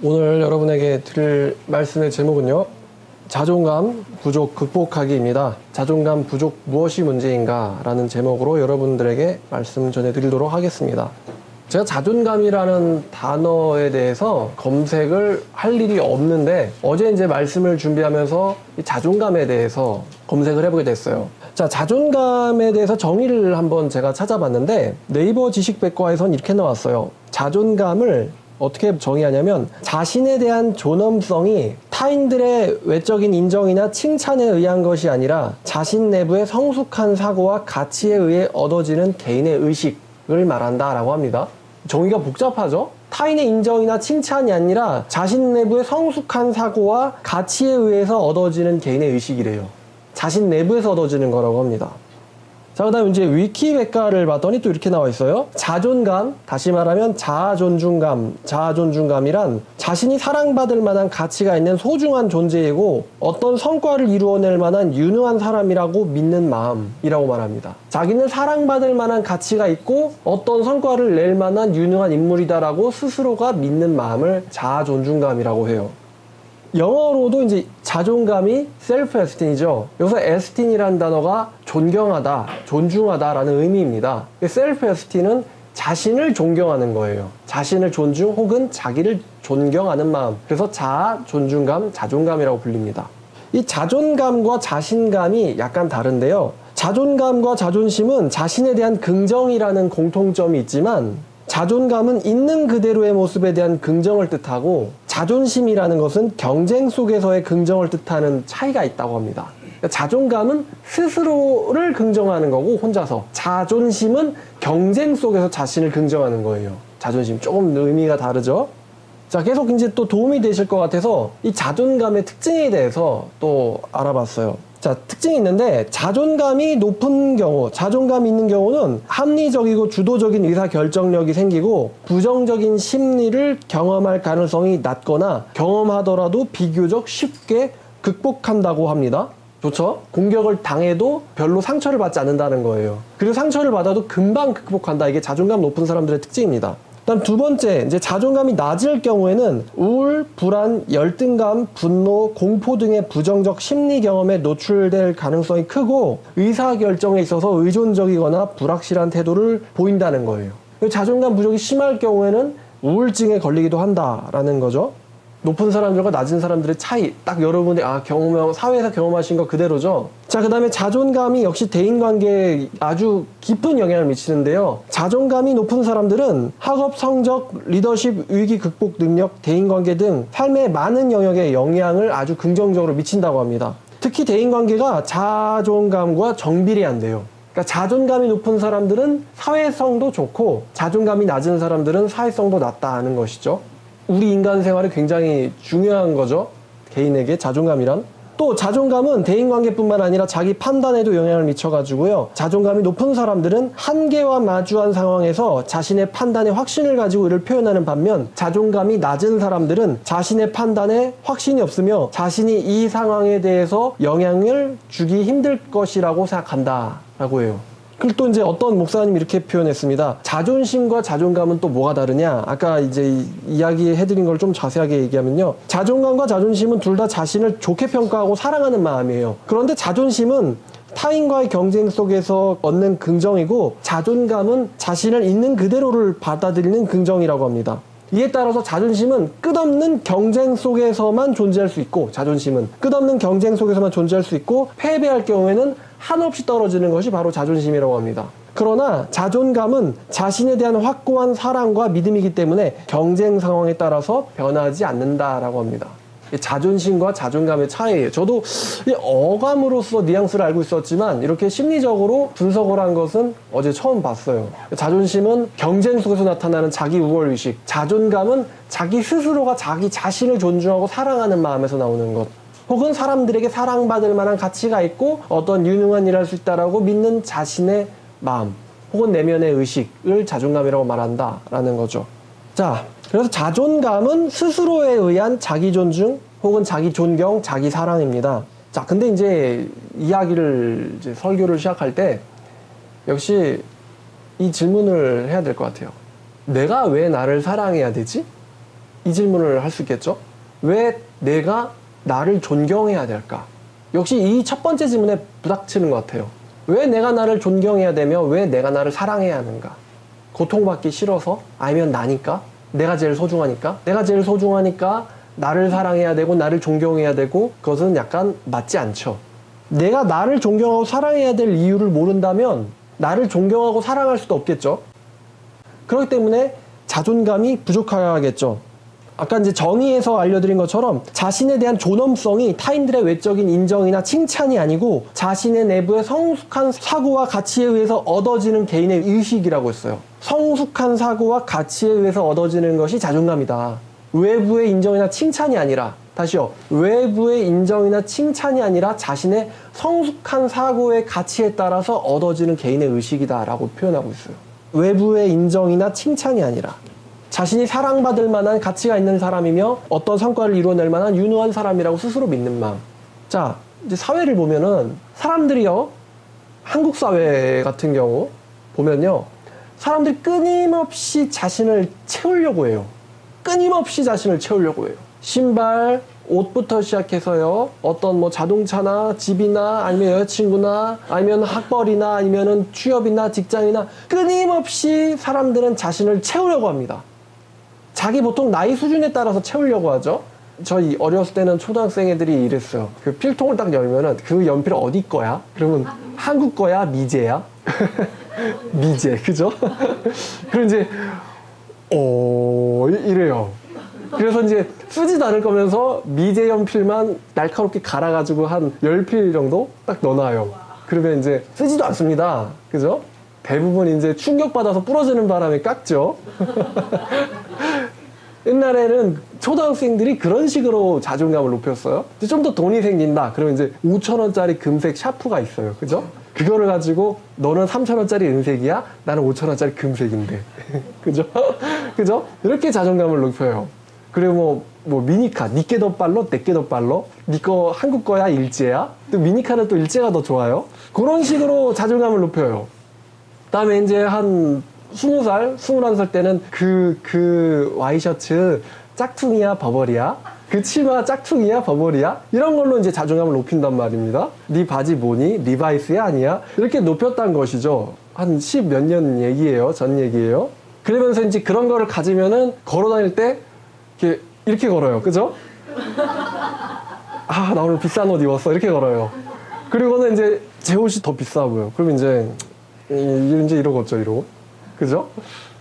오늘 여러분에게 드릴 말씀의 제목은요, 자존감 부족 극복하기입니다. 자존감 부족 무엇이 문제인가? 라는 제목으로 여러분들에게 말씀 전해드리도록 하겠습니다. 제가 자존감이라는 단어에 대해서 검색을 할 일이 없는데 어제 이제 말씀을 준비하면서 이 자존감에 대해서 검색을 해보게 됐어요. 자, 자존감에 대해서 정의를 한번 제가 찾아봤는데 네이버 지식백과에선 이렇게 나왔어요. 자존감을 어떻게 정의하냐면 자신에 대한 존엄성이 타인들의 외적인 인정이나 칭찬에 의한 것이 아니라 자신 내부의 성숙한 사고와 가치에 의해 얻어지는 개인의 의식을 말한다 라고 합니다. 정의가 복잡하죠? 타인의 인정이나 칭찬이 아니라 자신 내부의 성숙한 사고와 가치에 의해서 얻어지는 개인의 의식이래요. 자신 내부에서 얻어지는 거라고 합니다. 자, 그 다음에 이제 위키백과를 봤더니 또 이렇게 나와 있어요. 자존감, 다시 말하면 자아존중감이란 자신이 사랑받을 만한 가치가 있는 소중한 존재이고 어떤 성과를 이루어낼 만한 유능한 사람이라고 믿는 마음이라고 말합니다. 자기는 사랑받을 만한 가치가 있고 어떤 성과를 낼 만한 유능한 인물이다라고 스스로가 믿는 마음을 자아존중감이라고 해요. 영어로도 이제 자존감이 self-esteem이죠. 여기서 esteem이라는 단어가 존경하다, 존중하다라는 의미입니다. self-esteem은 자신을 존경하는 거예요. 자신을 존중 혹은 자기를 존경하는 마음. 그래서 자아, 존중감, 자존감이라고 불립니다. 이 자존감과 자신감이 약간 다른데요. 자존감과 자존심은 자신에 대한 긍정이라는 공통점이 있지만 자존감은 있는 그대로의 모습에 대한 긍정을 뜻하고 자존심이라는 것은 경쟁 속에서의 긍정을 뜻하는 차이가 있다고 합니다. 그러니까 자존감은 스스로를 긍정하는 거고 혼자서, 자존심은 경쟁 속에서 자신을 긍정하는 거예요. 자존심 조금 의미가 다르죠? 자, 계속 이제 또 도움이 되실 것 같아서 이 자존감의 특징에 대해서 또 알아봤어요. 자, 특징이 있는데 자존감이 높은 경우, 자존감이 있는 경우는 합리적이고 주도적인 의사결정력이 생기고 부정적인 심리를 경험할 가능성이 낮거나 경험하더라도 비교적 쉽게 극복한다고 합니다. 좋죠? 공격을 당해도 별로 상처를 받지 않는다는 거예요. 그리고 상처를 받아도 금방 극복한다. 이게 자존감 높은 사람들의 특징입니다. 다음 두 번째, 이제 자존감이 낮을 경우에는 우울, 불안, 열등감, 분노, 공포 등의 부정적 심리 경험에 노출될 가능성이 크고 의사결정에 있어서 의존적이거나 불확실한 태도를 보인다는 거예요. 자존감 부족이 심할 경우에는 우울증에 걸리기도 한다라는 거죠. 높은 사람들과 낮은 사람들의 차이, 딱 여러분이 사회에서 경험하신 거 그대로죠. 자, 그 다음에 자존감이 역시 대인관계에 아주 깊은 영향을 미치는데요. 자존감이 높은 사람들은 학업 성적, 리더십, 위기 극복 능력, 대인관계 등 삶의 많은 영역에 영향을 아주 긍정적으로 미친다고 합니다. 특히 대인관계가 자존감과 정비례한대요. 그러니까 자존감이 높은 사람들은 사회성도 좋고 자존감이 낮은 사람들은 사회성도 낮다는 것이죠. 우리 인간 생활에 굉장히 중요한 거죠. 개인에게 자존감이란. 또 자존감은 대인관계뿐만 아니라 자기 판단에도 영향을 미쳐가지고요. 자존감이 높은 사람들은 한계와 마주한 상황에서 자신의 판단에 확신을 가지고 이를 표현하는 반면 자존감이 낮은 사람들은 자신의 판단에 확신이 없으며 자신이 이 상황에 대해서 영향을 주기 힘들 것이라고 생각한다라고 해요. 그리고 또 이제 어떤 목사님이 이렇게 표현했습니다. 자존심과 자존감은 또 뭐가 다르냐? 아까 이제 이야기해드린 걸 좀 자세하게 얘기하면요. 자존감과 자존심은 둘 다 자신을 좋게 평가하고 사랑하는 마음이에요. 그런데 자존심은 타인과의 경쟁 속에서 얻는 긍정이고 자존감은 자신을 있는 그대로를 받아들이는 긍정이라고 합니다. 이에 따라서 자존심은 끝없는 경쟁 속에서만 존재할 수 있고 자존심은 끝없는 경쟁 속에서만 존재할 수 있고 패배할 경우에는 한없이 떨어지는 것이 바로 자존심이라고 합니다. 그러나 자존감은 자신에 대한 확고한 사랑과 믿음이기 때문에 경쟁 상황에 따라서 변하지 않는다라고 합니다. 자존심과 자존감의 차이예요. 저도 어감으로서 뉘앙스를 알고 있었지만 이렇게 심리적으로 분석을 한 것은 어제 처음 봤어요. 자존심은 경쟁 속에서 나타나는 자기 우월의식, 자존감은 자기 스스로가 자기 자신을 존중하고 사랑하는 마음에서 나오는 것, 혹은 사람들에게 사랑받을 만한 가치가 있고 어떤 유능한 일을 할 수 있다라고 믿는 자신의 마음 혹은 내면의 의식을 자존감이라고 말한다라는 거죠. 자, 그래서 자존감은 스스로에 의한 자기 존중 혹은 자기 존경, 자기 사랑입니다. 자, 근데 이제 이야기를 설교를 시작할 때 역시 이 질문을 해야 될 것 같아요. 내가 왜 나를 사랑해야 되지? 이 질문을 할 수 있겠죠? 왜 내가 나를 존경해야 될까? 역시 이 첫 번째 질문에 부닥치는 것 같아요. 왜 내가 나를 존경해야 되며 왜 내가 나를 사랑해야 하는가? 고통받기 싫어서? 아니면 나니까? 내가 제일 소중하니까? 내가 제일 소중하니까 나를 사랑해야 되고 나를 존경해야 되고 그것은 약간 맞지 않죠. 내가 나를 존경하고 사랑해야 될 이유를 모른다면 나를 존경하고 사랑할 수도 없겠죠. 그렇기 때문에 자존감이 부족하겠죠. 아까 이제 정의에서 알려드린 것처럼 자신에 대한 존엄성이 타인들의 외적인 인정이나 칭찬이 아니고 자신의 내부의 성숙한 사고와 가치에 의해서 얻어지는 개인의 의식이라고 했어요. 성숙한 사고와 가치에 의해서 얻어지는 것이 자존감이다. 외부의 인정이나 칭찬이 아니라, 다시요, 외부의 인정이나 칭찬이 아니라 자신의 성숙한 사고의 가치에 따라서 얻어지는 개인의 의식이다 라고 표현하고 있어요. 외부의 인정이나 칭찬이 아니라 자신이 사랑받을 만한 가치가 있는 사람이며 어떤 성과를 이루어낼 만한 유능한 사람이라고 스스로 믿는 마음. 자, 이제 사회를 보면은 사람들이요, 한국 사회 같은 경우 보면요, 사람들이 끊임없이 자신을 채우려고 해요. 끊임없이 자신을 채우려고 해요. 신발, 옷부터 시작해서요, 어떤 뭐 자동차나 집이나 아니면 여자친구나 아니면 학벌이나 아니면은 취업이나 직장이나 끊임없이 사람들은 자신을 채우려고 합니다. 자기 보통 나이 수준에 따라서 채우려고 하죠. 저희 어렸을 때는 초등학생 애들이 이랬어요. 그 필통을 딱 열면은 그 연필 어디 거야? 그러면 한국 거야? 미제야? 미제, 그죠? 그럼 이제 이래요. 그래서 이제 쓰지도 않을 거면서 미제 연필만 날카롭게 갈아가지고 한 10필 정도 딱 넣어놔요. 그러면 이제 쓰지도 않습니다. 그죠? 대부분 이제 충격받아서 부러지는 바람에 깎죠. 옛날에는 초등학생들이 그런 식으로 자존감을 높였어요. 좀 더 돈이 생긴다. 그러면 이제 5,000원짜리 금색 샤프가 있어요. 그죠? 그거를 가지고 너는 3,000원짜리 은색이야? 나는 5,000원짜리 금색인데. 그죠? 그죠? 이렇게 자존감을 높여요. 그리고 뭐 미니카, 니께 더 빨로, 내께 더 빨로? 니거 한국 거야, 일제야? 또 미니카는 또 일제가 더 좋아요? 그런 식으로 자존감을 높여요. 그다음에 이제 한 20살, 21살 때는 그 와이셔츠 짝퉁이야, 버버리야? 그 치마 짝퉁이야, 버버리야? 이런 걸로 이제 자존감을 높인단 말입니다. 네 바지 뭐니? 리바이스야, 아니야? 이렇게 높였단 것이죠. 한 10 몇 년 얘기예요. 전 얘기예요. 그러면서 이제 그런 거를 가지면은 걸어 다닐 때 이렇게 걸어요. 그죠? 아, 나 오늘 비싼 옷 입었어. 이렇게 걸어요. 그리고는 이제 제 옷이 더 비싸 보여. 그럼 이제 이러겠죠, 이러고. 그죠?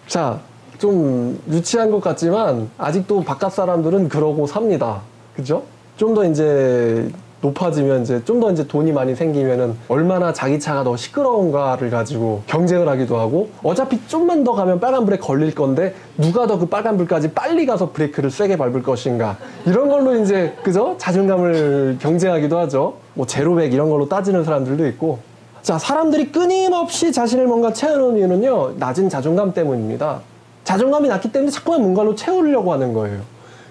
자, 좀 유치한 것 같지만 아직도 바깥 사람들은 그러고 삽니다. 그죠? 좀 더 이제 높아지면 이제 좀 더 이제 돈이 많이 생기면은 얼마나 자기 차가 더 시끄러운가를 가지고 경쟁을 하기도 하고, 어차피 좀만 더 가면 빨간불에 걸릴 건데 누가 더 그 빨간불까지 빨리 가서 브레이크를 세게 밟을 것인가, 이런 걸로 이제, 그죠? 자존감을 경쟁하기도 하죠. 뭐 제로백 이런 걸로 따지는 사람들도 있고. 자, 사람들이 끊임없이 자신을 뭔가 채우는 이유는요, 낮은 자존감 때문입니다. 자존감이 낮기 때문에 자꾸만 뭔가로 채우려고 하는 거예요.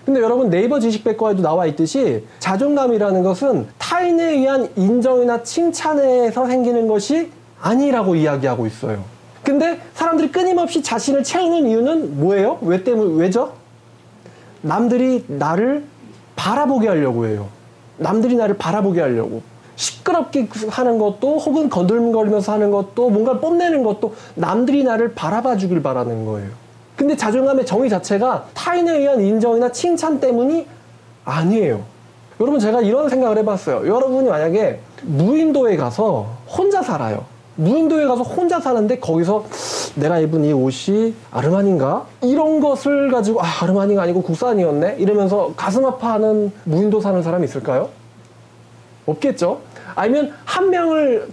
근데 여러분, 네이버 지식백과에도 나와 있듯이 자존감이라는 것은 타인에 의한 인정이나 칭찬에서 생기는 것이 아니라고 이야기하고 있어요. 근데 사람들이 끊임없이 자신을 채우는 이유는 뭐예요? 왜죠? 남들이 나를 바라보게 하려고 해요. 남들이 나를 바라보게 하려고. 시끄럽게 하는 것도, 혹은 건들거리면서 하는 것도, 뭔가 뽐내는 것도 남들이 나를 바라봐 주길 바라는 거예요. 근데 자존감의 정의 자체가 타인에 의한 인정이나 칭찬 때문이 아니에요. 여러분, 제가 이런 생각을 해봤어요. 여러분이 만약에 무인도에 가서 혼자 살아요. 무인도에 가서 혼자 사는데 거기서 내가 입은 이 옷이 아르마니인가? 이런 것을 가지고 아르마니가 아니고 국산이었네? 이러면서 가슴 아파하는 무인도 사는 사람이 있을까요? 없겠죠? 아니면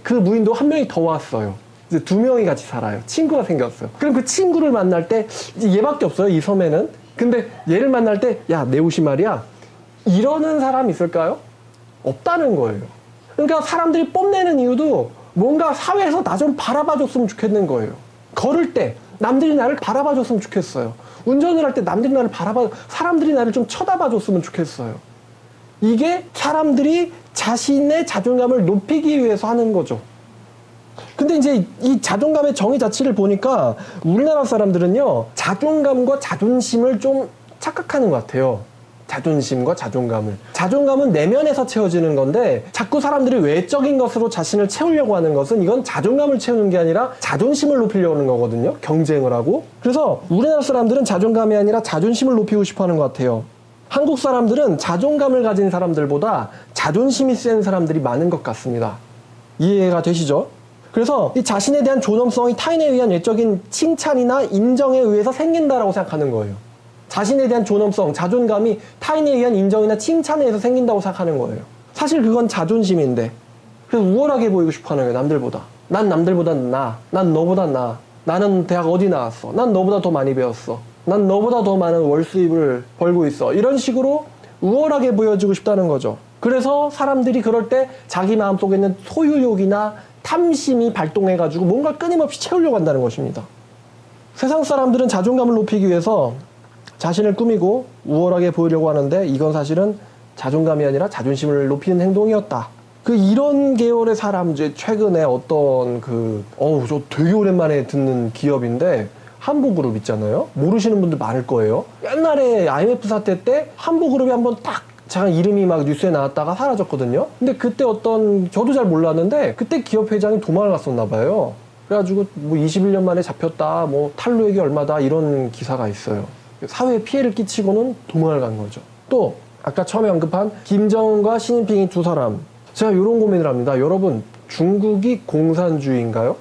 그 무인도 한 명이 더 왔어요. 이제 2명이 같이 살아요. 친구가 생겼어요. 그럼 그 친구를 만날 때 이제 얘밖에 없어요, 이 섬에는. 근데 얘를 만날 때, 야, 내 옷이 말이야, 이러는 사람이 있을까요? 없다는 거예요. 그러니까 사람들이 뽐내는 이유도 뭔가 사회에서 나 좀 바라봐 줬으면 좋겠는 거예요. 걸을 때 남들이 나를 바라봐 줬으면 좋겠어요. 운전을 할 때 남들이 나를 사람들이 나를 좀 쳐다봐 줬으면 좋겠어요. 이게 사람들이 자신의 자존감을 높이기 위해서 하는 거죠. 근데 이제 이 자존감의 정의 자체를 보니까 우리나라 사람들은요, 자존감과 자존심을 좀 착각하는 것 같아요. 자존심과 자존감을. 자존감은 내면에서 채워지는 건데 자꾸 사람들이 외적인 것으로 자신을 채우려고 하는 것은 이건 자존감을 채우는 게 아니라 자존심을 높이려고 하는 거거든요. 경쟁을 하고. 그래서 우리나라 사람들은 자존감이 아니라 자존심을 높이고 싶어 하는 것 같아요. 한국 사람들은 자존감을 가진 사람들보다 자존심이 센 사람들이 많은 것 같습니다. 이해가 되시죠? 그래서 이 자신에 대한 존엄성이 타인에 의한 외적인 칭찬이나 인정에 의해서 생긴다라고 생각하는 거예요. 자신에 대한 존엄성, 자존감이 타인에 의한 인정이나 칭찬에 의해서 생긴다고 생각하는 거예요. 사실 그건 자존심인데 그래서 우월하게 보이고 싶어 하는 거예요. 남들보다. 난 남들보다 나아. 난 너보다 나아. 나는 대학 어디 나왔어. 난 너보다 더 많이 배웠어. 난 너보다 더 많은 월 수입을 벌고 있어. 이런 식으로 우월하게 보여지고 싶다는 거죠. 그래서 사람들이 그럴 때 자기 마음속에 있는 소유욕이나 탐심이 발동해가지고 뭔가 끊임없이 채우려고 한다는 것입니다. 세상 사람들은 자존감을 높이기 위해서 자신을 꾸미고 우월하게 보이려고 하는데 이건 사실은 자존감이 아니라 자존심을 높이는 행동이었다. 이런 계열의 사람, 최근에 어떤 저 되게 오랜만에 듣는 기업인데 한보그룹 있잖아요. 모르시는 분들 많을 거예요. 옛날에 IMF 사태 때 한보그룹이 한번 딱 잠깐 이름이 막 뉴스에 나왔다가 사라졌거든요. 근데 그때 저도 잘 몰랐는데 그때 기업 회장이 도망을 갔었나 봐요. 그래가지고 21년 만에 잡혔다, 탈루액이 얼마다 이런 기사가 있어요. 사회에 피해를 끼치고는 도망을 간 거죠. 또 아까 처음에 언급한 김정은과 시진핑이 두 사람, 제가 이런 고민을 합니다. 여러분, 중국이 공산주의인가요?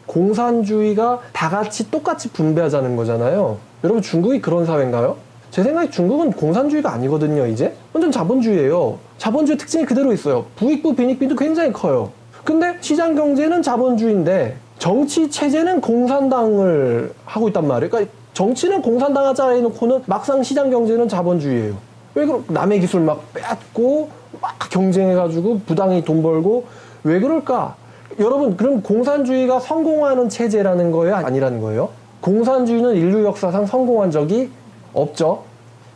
공산주의가 다 같이 똑같이 분배하자는 거잖아요. 여러분, 중국이 그런 사회인가요? 제 생각에 중국은 공산주의가 아니거든요. 이제 완전 자본주의예요. 자본주의 특징이 그대로 있어요. 부익부 빈익빈도 굉장히 커요. 근데 시장경제는 자본주의인데 정치 체제는 공산당을 하고 있단 말이에요. 그러니까 정치는 공산당 하자 해놓고는 막상 시장경제는 자본주의예요. 왜 남의 기술 막 빼앗고 막 경쟁해가지고 부당히 돈 벌고 왜 그럴까? 여러분, 그럼 공산주의가 성공하는 체제라는 거예요? 아니라는 거예요? 공산주의는 인류 역사상 성공한 적이 없죠.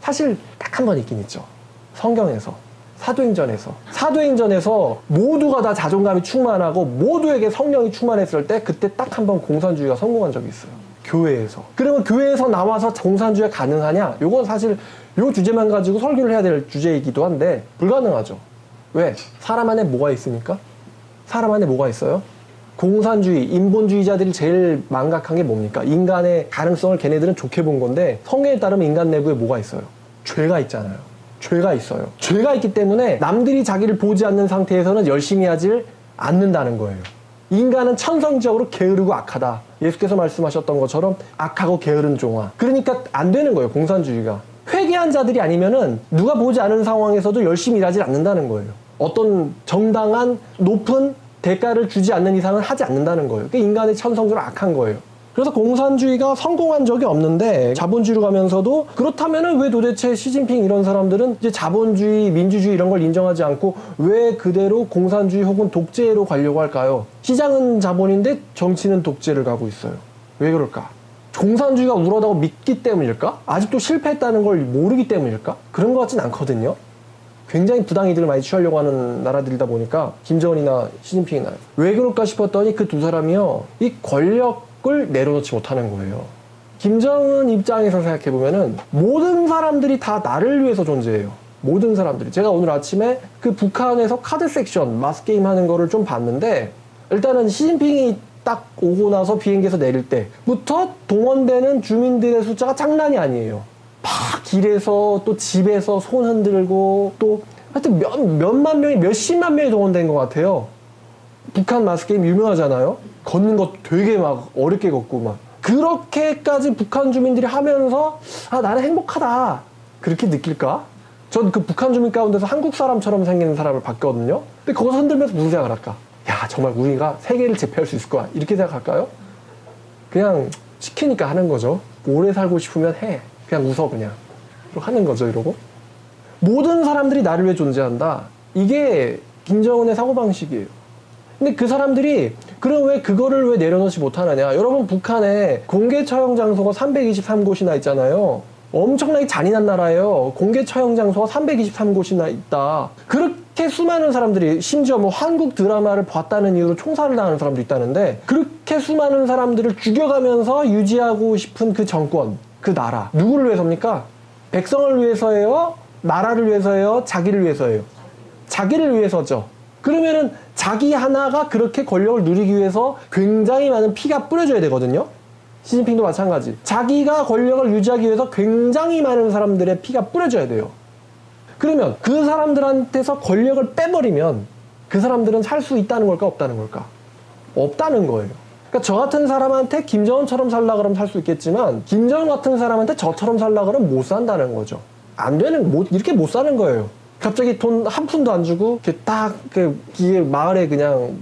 사실 딱 한 번 있긴 있죠. 성경에서, 사도행전에서 모두가 다 자존감이 충만하고 모두에게 성령이 충만했을 때 그때 딱 한 번 공산주의가 성공한 적이 있어요. 교회에서. 그러면 교회에서 나와서 공산주의가 가능하냐? 요건 사실 요 주제만 가지고 설교를 해야 될 주제이기도 한데 불가능하죠. 왜? 사람 안에 뭐가 있으니까? 사람 안에 뭐가 있어요? 공산주의, 인본주의자들이 제일 망각한 게 뭡니까? 인간의 가능성을 걔네들은 좋게 본 건데 성경에 따르면 인간 내부에 뭐가 있어요? 죄가 있잖아요. 죄가 있어요. 죄가 있기 때문에 남들이 자기를 보지 않는 상태에서는 열심히 하질 않는다는 거예요. 인간은 천성적으로 게으르고 악하다. 예수께서 말씀하셨던 것처럼 악하고 게으른 종아. 그러니까 안 되는 거예요, 공산주의가. 회개한 자들이 아니면은 누가 보지 않은 상황에서도 열심히 일하지 않는다는 거예요. 어떤 정당한 높은 대가를 주지 않는 이상은 하지 않는다는 거예요. 그게 인간의 천성적으로 악한 거예요. 그래서 공산주의가 성공한 적이 없는데 자본주의로 가면서도 그렇다면은 왜 도대체 시진핑 이런 사람들은 이제 자본주의, 민주주의 이런 걸 인정하지 않고 왜 그대로 공산주의 혹은 독재로 가려고 할까요? 시장은 자본인데 정치는 독재를 가고 있어요. 왜 그럴까? 공산주의가 우월하다고 믿기 때문일까? 아직도 실패했다는 걸 모르기 때문일까? 그런 것 같진 않거든요. 굉장히 부당이득을 많이 취하려고 하는 나라들이다 보니까 김정은이나 시진핑이나 왜 그럴까 싶었더니 그 두 사람이요, 이 권력을 내려놓지 못하는 거예요. 김정은 입장에서 생각해보면은 모든 사람들이 다 나를 위해서 존재해요. 모든 사람들이. 제가 오늘 아침에 그 북한에서 카드 섹션 마스게임 하는 거를 좀 봤는데 일단은 시진핑이 딱 오고 나서 비행기에서 내릴 때부터 동원되는 주민들의 숫자가 장난이 아니에요. 막 길에서 또 집에서 손 흔들고 또 하여튼 몇만 명이 몇십만 명이 동원된 것 같아요. 북한 마스게임 유명하잖아요. 걷는 것 되게 막 어렵게 걷고 막 그렇게까지 북한 주민들이 하면서 아 나는 행복하다 그렇게 느낄까? 전 그 북한 주민 가운데서 한국 사람처럼 생긴 사람을 봤거든요. 근데 거기서 흔들면서 무슨 생각을 할까? 야 정말 우리가 세계를 제패할 수 있을 거야 이렇게 생각할까요? 그냥 시키니까 하는 거죠. 오래 살고 싶으면 해. 그냥 웃어 그냥 하는 거죠. 이러고 모든 사람들이 나를 위해 존재한다. 이게 김정은의 사고방식이에요. 근데 그 사람들이 그럼 왜 그거를 왜 내려놓지 못하느냐. 여러분 북한에 공개 처형 장소가 323곳이나 있잖아요. 엄청나게 잔인한 나라예요. 공개 처형 장소가 323곳이나 있다. 그렇게 수많은 사람들이 심지어 한국 드라마를 봤다는 이유로 총살을 당하는 사람도 있다는데 그렇게 수많은 사람들을 죽여가면서 유지하고 싶은 그 정권, 그 나라 누구를 위해서입니까? 백성을 위해서예요? 나라를 위해서예요? 자기를 위해서예요? 자기를 위해서죠. 그러면은 자기 하나가 그렇게 권력을 누리기 위해서 굉장히 많은 피가 뿌려져야 되거든요. 시진핑도 마찬가지. 자기가 권력을 유지하기 위해서 굉장히 많은 사람들의 피가 뿌려져야 돼요. 그러면 그 사람들한테서 권력을 빼버리면 그 사람들은 살 수 있다는 걸까, 없다는 걸까? 없다는 거예요. 그러니까 저 같은 사람한테 김정은처럼 살라 그러면 살 수 있겠지만 김정은 같은 사람한테 저처럼 살라 그러면 못 산다는 거죠. 안 되는, 이렇게 못 사는 거예요. 갑자기 돈 한 푼도 안 주고 이렇게 딱 마을에 그냥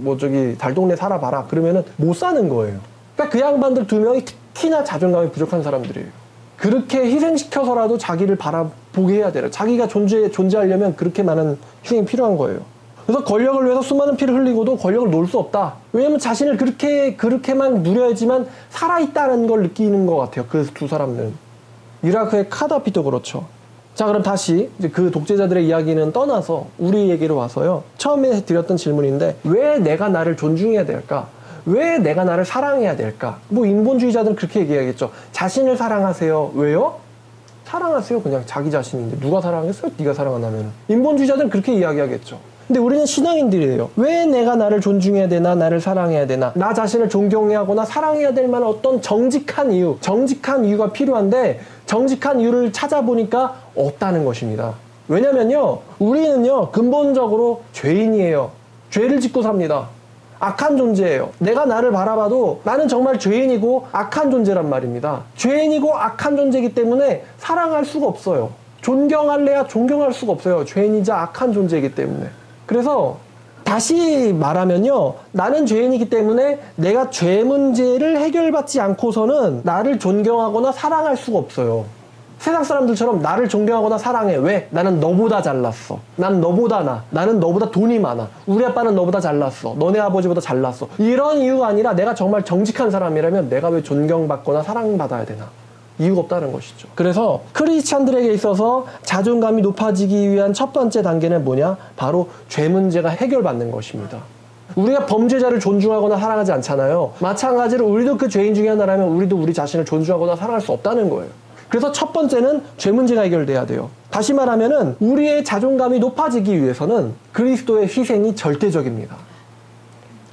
달동네 살아봐라 그러면은 못 사는 거예요. 그러니까 그 양반들 두 명이 특히나 자존감이 부족한 사람들이에요. 그렇게 희생시켜서라도 자기를 바라보게 해야 돼요. 자기가 존재하려면 그렇게 많은 희생이 필요한 거예요. 그래서 권력을 위해서 수많은 피를 흘리고도 권력을 놓을 수 없다. 왜냐면 자신을 그렇게만 누려야지만 살아있다는 걸 느끼는 것 같아요. 그 두 사람은. 이라크의 카다피도 그렇죠. 자, 그럼 다시 이제 그 독재자들의 이야기는 떠나서 우리에게로 와서요. 처음에 드렸던 질문인데 왜 내가 나를 존중해야 될까? 왜 내가 나를 사랑해야 될까? 뭐 인본주의자들은 그렇게 얘기하겠죠. 자신을 사랑하세요. 왜요? 사랑하세요. 그냥 자기 자신인데 누가 사랑했어요? 네가 사랑한다면. 인본주의자들은 그렇게 이야기하겠죠. 근데 우리는 신앙인들이에요. 왜 내가 나를 존중해야 되나? 나를 사랑해야 되나? 나 자신을 존경해야 하거나 사랑해야 될 만한 어떤 정직한 이유가 필요한데 정직한 이유를 찾아보니까 없다는 것입니다. 왜냐면요, 우리는요, 근본적으로 죄인이에요. 죄를 짓고 삽니다. 악한 존재예요. 내가 나를 바라봐도 나는 정말 죄인이고 악한 존재란 말입니다. 죄인이고 악한 존재이기 때문에 사랑할 수가 없어요. 존경할래야 존경할 수가 없어요. 죄인이자 악한 존재이기 때문에. 그래서 다시 말하면요, 나는 죄인이기 때문에 내가 죄 문제를 해결받지 않고서는 나를 존경하거나 사랑할 수가 없어요. 세상 사람들처럼 나를 존경하거나 사랑해. 왜? 나는 너보다 잘났어. 난 너보다 나는 너보다 돈이 많아. 우리 아빠는 너보다 잘났어. 너네 아버지보다 잘났어. 이런 이유가 아니라 내가 정말 정직한 사람이라면 내가 왜 존경받거나 사랑받아야 되나? 이유가 없다는 것이죠. 그래서 크리스찬들에게 있어서 자존감이 높아지기 위한 첫 번째 단계는 뭐냐? 바로 죄 문제가 해결받는 것입니다. 우리가 범죄자를 존중하거나 사랑하지 않잖아요. 마찬가지로 우리도 그 죄인 중에 하나라면 우리도 우리 자신을 존중하거나 사랑할 수 없다는 거예요. 그래서 첫 번째는 죄 문제가 해결돼야 돼요. 다시 말하면은 우리의 자존감이 높아지기 위해서는 그리스도의 희생이 절대적입니다.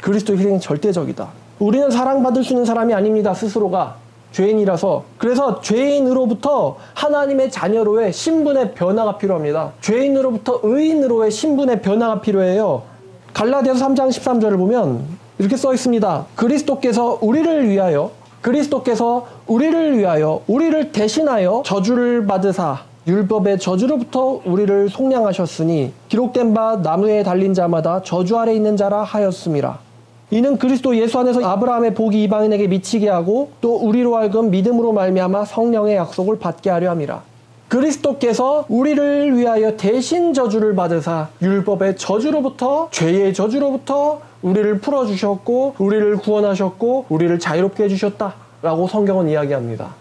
그리스도의 희생이 절대적이다. 우리는 사랑받을 수 있는 사람이 아닙니다. 스스로가. 죄인이라서. 그래서 죄인으로부터 하나님의 자녀로의 신분의 변화가 필요합니다. 죄인으로부터 의인으로의 신분의 변화가 필요해요. 갈라디아서 3장 13절을 보면 이렇게 써 있습니다. 그리스도께서 우리를 위하여 우리를 대신하여 저주를 받으사 율법의 저주로부터 우리를 속량하셨으니 기록된 바 나무에 달린 자마다 저주 아래 있는 자라 하였음이라. 이는 그리스도 예수 안에서 아브라함의 복이 이방인에게 미치게 하고 또 우리로 하여금 믿음으로 말미암아 성령의 약속을 받게 하려 함이라. 그리스도께서 우리를 위하여 대신 저주를 받으사 율법의 저주로부터, 죄의 저주로부터 우리를 풀어주셨고 우리를 구원하셨고 우리를 자유롭게 해주셨다 라고 성경은 이야기합니다.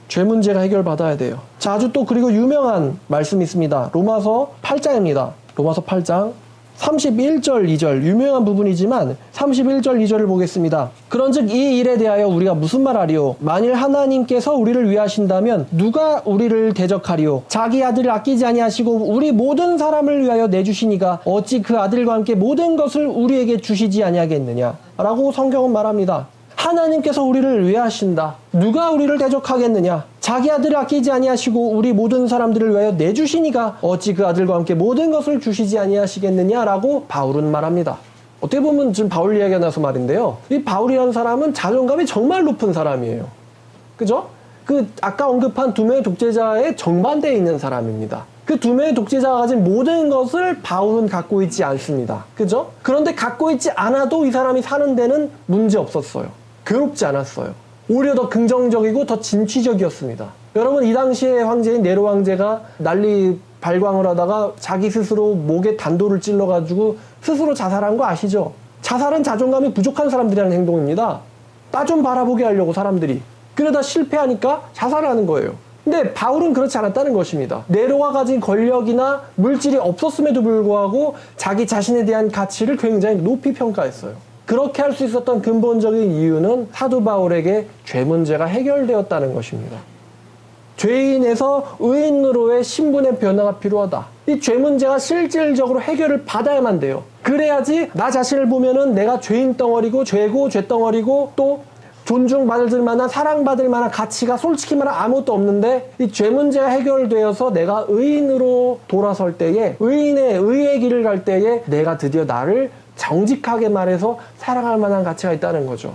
죄 문제가 해결받아야 돼요. 자, 아주 또 그리고 유명한 말씀이 있습니다. 로마서 8장입니다. 로마서 8장 31절 2절 유명한 부분이지만 31절 2절을 보겠습니다. 그런즉 이 일에 대하여 우리가 무슨 말하리요? 만일 하나님께서 우리를 위하신다면 누가 우리를 대적하리요? 자기 아들을 아끼지 아니하시고 우리 모든 사람을 위하여 내주시니가 어찌 그 아들과 함께 모든 것을 우리에게 주시지 아니하겠느냐? 라고 성경은 말합니다. 하나님께서 우리를 위하신다. 누가 우리를 대적하겠느냐? 자기 아들을 아끼지 아니하시고 우리 모든 사람들을 위하여 내주시니가 어찌 그 아들과 함께 모든 것을 주시지 아니하시겠느냐라고 바울은 말합니다. 어떻게 보면 지금 바울 이야기가 나서 말인데요. 이 바울이라는 사람은 자존감이 정말 높은 사람이에요. 그죠? 그 아까 언급한 두 명의 독재자의 정반대에 있는 사람입니다. 그 두 명의 독재자가 가진 모든 것을 바울은 갖고 있지 않습니다. 그죠? 그런데 갖고 있지 않아도 이 사람이 사는 데는 문제 없었어요. 괴롭지 않았어요. 오히려 더 긍정적이고 더 진취적이었습니다. 여러분, 이 당시의 황제인 네로 황제가 난리 발광을 하다가 자기 스스로 목에 단도를 찔러가지고 스스로 자살한 거 아시죠? 자살은 자존감이 부족한 사람들이 하는 행동입니다. 나 좀 바라보게 하려고 사람들이. 그러다 실패하니까 자살하는 거예요. 근데 바울은 그렇지 않았다는 것입니다. 네로가 가진 권력이나 물질이 없었음에도 불구하고 자기 자신에 대한 가치를 굉장히 높이 평가했어요. 그렇게 할 수 있었던 근본적인 이유는 사도 바울에게 죄 문제가 해결되었다는 것입니다. 죄인에서 의인으로의 신분의 변화가 필요하다. 이 죄 문제가 실질적으로 해결을 받아야만 돼요. 그래야지 나 자신을 보면은 내가 죄인 덩어리고 죄고 죄덩어리고 또 존중받을 만한 사랑받을 만한 가치가 솔직히 말하면 아무것도 없는데 이 죄 문제가 해결되어서 내가 의인으로 돌아설 때에 의의 길을 갈 때에 내가 드디어 나를 정직하게 말해서 사랑할 만한 가치가 있다는 거죠.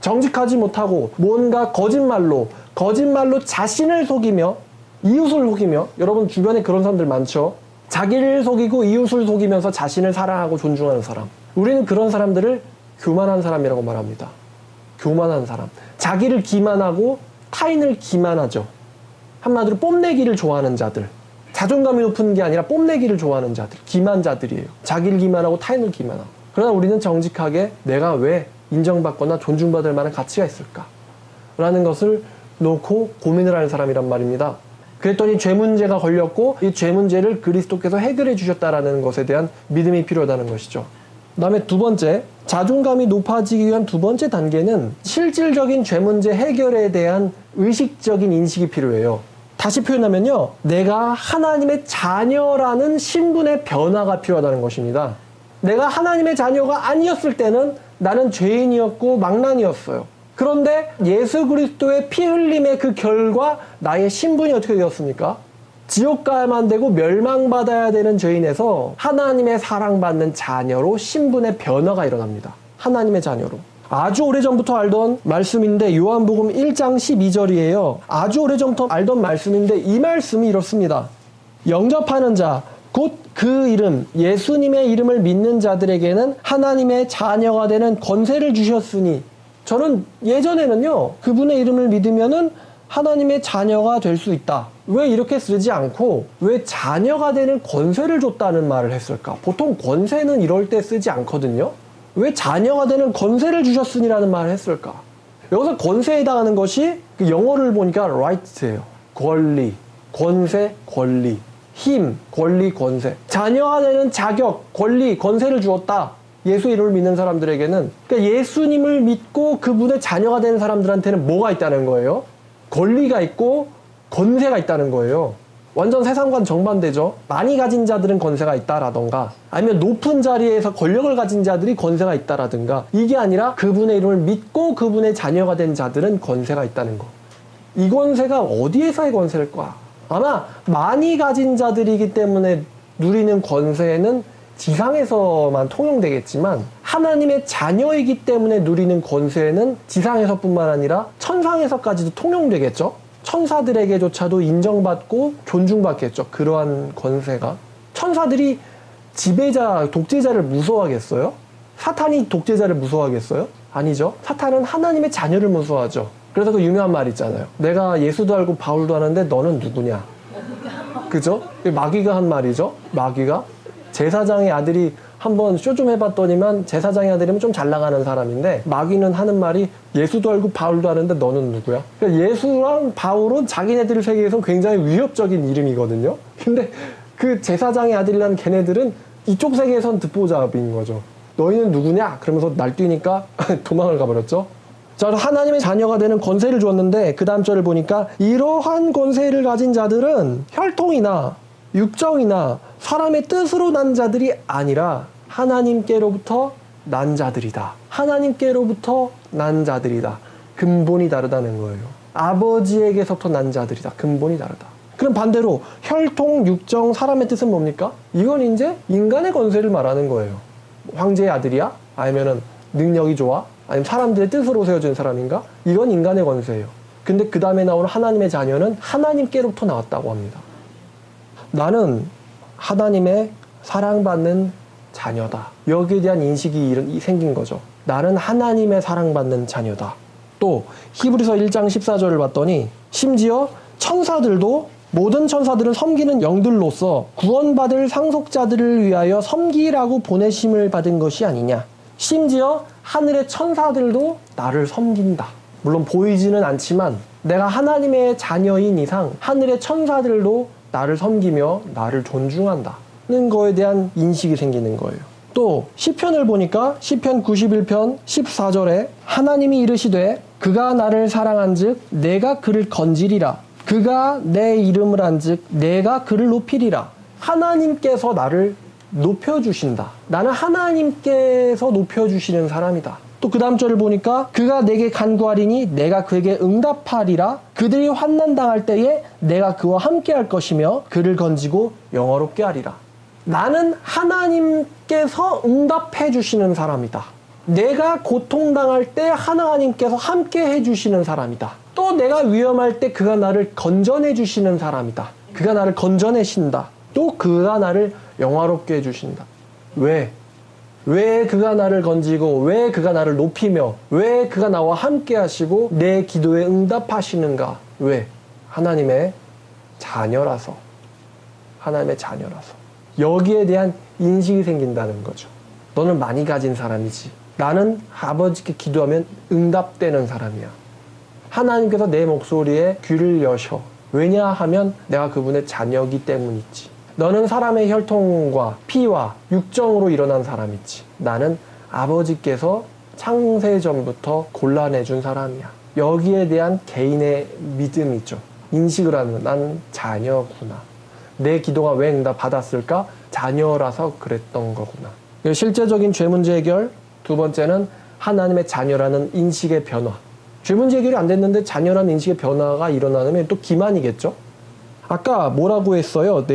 정직하지 못하고 뭔가 거짓말로 자신을 속이며 이웃을 속이며, 여러분 주변에 그런 사람들 많죠. 자기를 속이고 이웃을 속이면서 자신을 사랑하고 존중하는 사람. 우리는 그런 사람들을 교만한 사람이라고 말합니다. 교만한 사람. 자기를 기만하고 타인을 기만하죠. 한마디로 뽐내기를 좋아하는 자들. 자존감이 높은 게 아니라 뽐내기를 좋아하는 자들. 기만자들이에요. 자기를 기만하고 타인을 기만하고. 그러나 우리는 정직하게 내가 왜 인정받거나 존중받을 만한 가치가 있을까? 라는 것을 놓고 고민을 하는 사람이란 말입니다. 그랬더니 죄 문제가 걸렸고 이 죄 문제를 그리스도께서 해결해 주셨다라는 것에 대한 믿음이 필요하다는 것이죠. 그 다음에 두 번째, 자존감이 높아지기 위한 두 번째 단계는 실질적인 죄 문제 해결에 대한 의식적인 인식이 필요해요. 다시 표현하면요, 내가 하나님의 자녀라는 신분의 변화가 필요하다는 것입니다. 내가 하나님의 자녀가 아니었을 때는 나는 죄인이었고 망난이었어요. 그런데 예수 그리스도의 피 흘림의 그 결과 나의 신분이 어떻게 되었습니까? 지옥 가야만 되고 멸망받아야 되는 죄인에서 하나님의 사랑받는 자녀로 신분의 변화가 일어납니다. 하나님의 자녀로. 아주 오래전부터 알던 말씀인데 요한복음 1장 12절이에요. 아주 오래전부터 알던 말씀인데 이 말씀이 이렇습니다. 영접하는 자, 곧 그 이름, 예수님의 이름을 믿는 자들에게는 하나님의 자녀가 되는 권세를 주셨으니, 저는 예전에는요, 그분의 이름을 믿으면은 하나님의 자녀가 될 수 있다. 왜 이렇게 쓰지 않고 왜 자녀가 되는 권세를 줬다는 말을 했을까? 보통 권세는 이럴 때 쓰지 않거든요. 왜 자녀가 되는 권세를 주셨으니라는 말을 했을까? 여기서 권세에 해당하는 것이 그 영어를 보니까 right예요. 권리, 권세, 권리, 힘, 권리, 권세. 자녀가 되는 자격, 권리, 권세를 주었다. 예수 이름을 믿는 사람들에게는. 그러니까 예수님을 믿고 그분의 자녀가 되는 사람들한테는 뭐가 있다는 거예요? 권리가 있고 권세가 있다는 거예요. 완전 세상과는 정반대죠. 많이 가진 자들은 권세가 있다라던가, 아니면 높은 자리에서 권력을 가진 자들이 권세가 있다라든가, 이게 아니라 그분의 이름을 믿고 그분의 자녀가 된 자들은 권세가 있다는 거. 이 권세가 어디에서의 권세일까? 아마 많이 가진 자들이기 때문에 누리는 권세는 지상에서만 통용되겠지만, 하나님의 자녀이기 때문에 누리는 권세는 지상에서뿐만 아니라 천상에서까지도 통용되겠죠. 천사들에게조차도 인정받고 존중받겠죠. 그러한 권세가. 천사들이 지배자, 독재자를 무서워하겠어요? 사탄이 독재자를 무서워하겠어요? 아니죠. 사탄은 하나님의 자녀를 무서워하죠. 그래서 그 유명한 말 있잖아요. 내가 예수도 알고 바울도 아는데 너는 누구냐? 그죠? 마귀가 한 말이죠. 마귀가. 제사장의 아들이 한번 쇼 좀 해봤더니만 제사장의 아들이면 좀 잘 나가는 사람인데, 마귀는 하는 말이 예수도 알고 바울도 아는데 너는 누구야? 그러니까 예수랑 바울은 자기네들 세계에서 굉장히 위협적인 이름이거든요. 근데 그 제사장의 아들이라는 걔네들은 이쪽 세계에선 듣보잡인 거죠. 너희는 누구냐? 그러면서 날뛰니까 도망을 가버렸죠. 자, 하나님의 자녀가 되는 권세를 주었는데 그 다음 절을 보니까 이러한 권세를 가진 자들은 혈통이나 육정이나 사람의 뜻으로 난 자들이 아니라 하나님께로부터 난 자들이다. 하나님께로부터 난 자들이다. 근본이 다르다는 거예요. 아버지에게서부터 난 자들이다. 근본이 다르다. 그럼 반대로 혈통, 육정, 사람의 뜻은 뭡니까? 이건 이제 인간의 권세를 말하는 거예요. 황제의 아들이야? 아니면은 능력이 좋아? 아니면 사람들의 뜻으로 세워진 사람인가? 이건 인간의 권세예요. 근데 그 다음에 나오는 하나님의 자녀는 하나님께로부터 나왔다고 합니다. 나는 하나님의 사랑받는 자녀다. 여기에 대한 인식이 생긴 거죠. 나는 하나님의 사랑받는 자녀다. 또 히브리서 1장 14절을 봤더니 심지어 천사들도, 모든 천사들은 섬기는 영들로서 구원받을 상속자들을 위하여 섬기라고 보내심을 받은 것이 아니냐. 심지어 하늘의 천사들도 나를 섬긴다. 물론 보이지는 않지만 내가 하나님의 자녀인 이상 하늘의 천사들도 나를 섬기며 나를 존중한다는 거에 대한 인식이 생기는 거예요. 또 시편을 보니까 시편 91편 14절에 하나님이 이르시되 그가 나를 사랑한즉 내가 그를 건지리라. 그가 내 이름을 한즉 내가 그를 높이리라. 하나님께서 나를 높여주신다. 나는 하나님께서 높여주시는 사람이다. 또 그 다음 절을 보니까 그가 내게 간구하리니 내가 그에게 응답하리라. 그들이 환난당할 때에 내가 그와 함께 할 것이며 그를 건지고 영화롭게 하리라. 나는 하나님께서 응답해 주시는 사람이다. 내가 고통당할 때 하나님께서 함께 해주시는 사람이다. 또 내가 위험할 때 그가 나를 건져내 주시는 사람이다. 그가 나를 건져내신다. 또 그가 나를 영화롭게 해주신다. 왜? 왜 그가 나를 건지고 왜 그가 나를 높이며 왜 그가 나와 함께 하시고 내 기도에 응답하시는가? 왜? 하나님의 자녀라서. 하나님의 자녀라서. 여기에 대한 인식이 생긴다는 거죠. 너는 많이 가진 사람이지. 나는 아버지께 기도하면 응답되는 사람이야. 하나님께서 내 목소리에 귀를 여셔. 왜냐하면 내가 그분의 자녀이기 때문이지. 너는 사람의 혈통과 피와 육정으로 일어난 사람이지. 나는 아버지께서 창세전부터 골라내준 사람이야. 여기에 대한 개인의 믿음이죠. 인식을 하는, 나는 자녀구나. 내 기도가 왜 응답 받았을까? 자녀라서 그랬던 거구나. 실제적인 죄 문제 해결. 두 번째는 하나님의 자녀라는 인식의 변화. 죄 문제 해결이 안 됐는데 자녀라는 인식의 변화가 일어나면 또 기만이겠죠? 아까 뭐라고 했어요?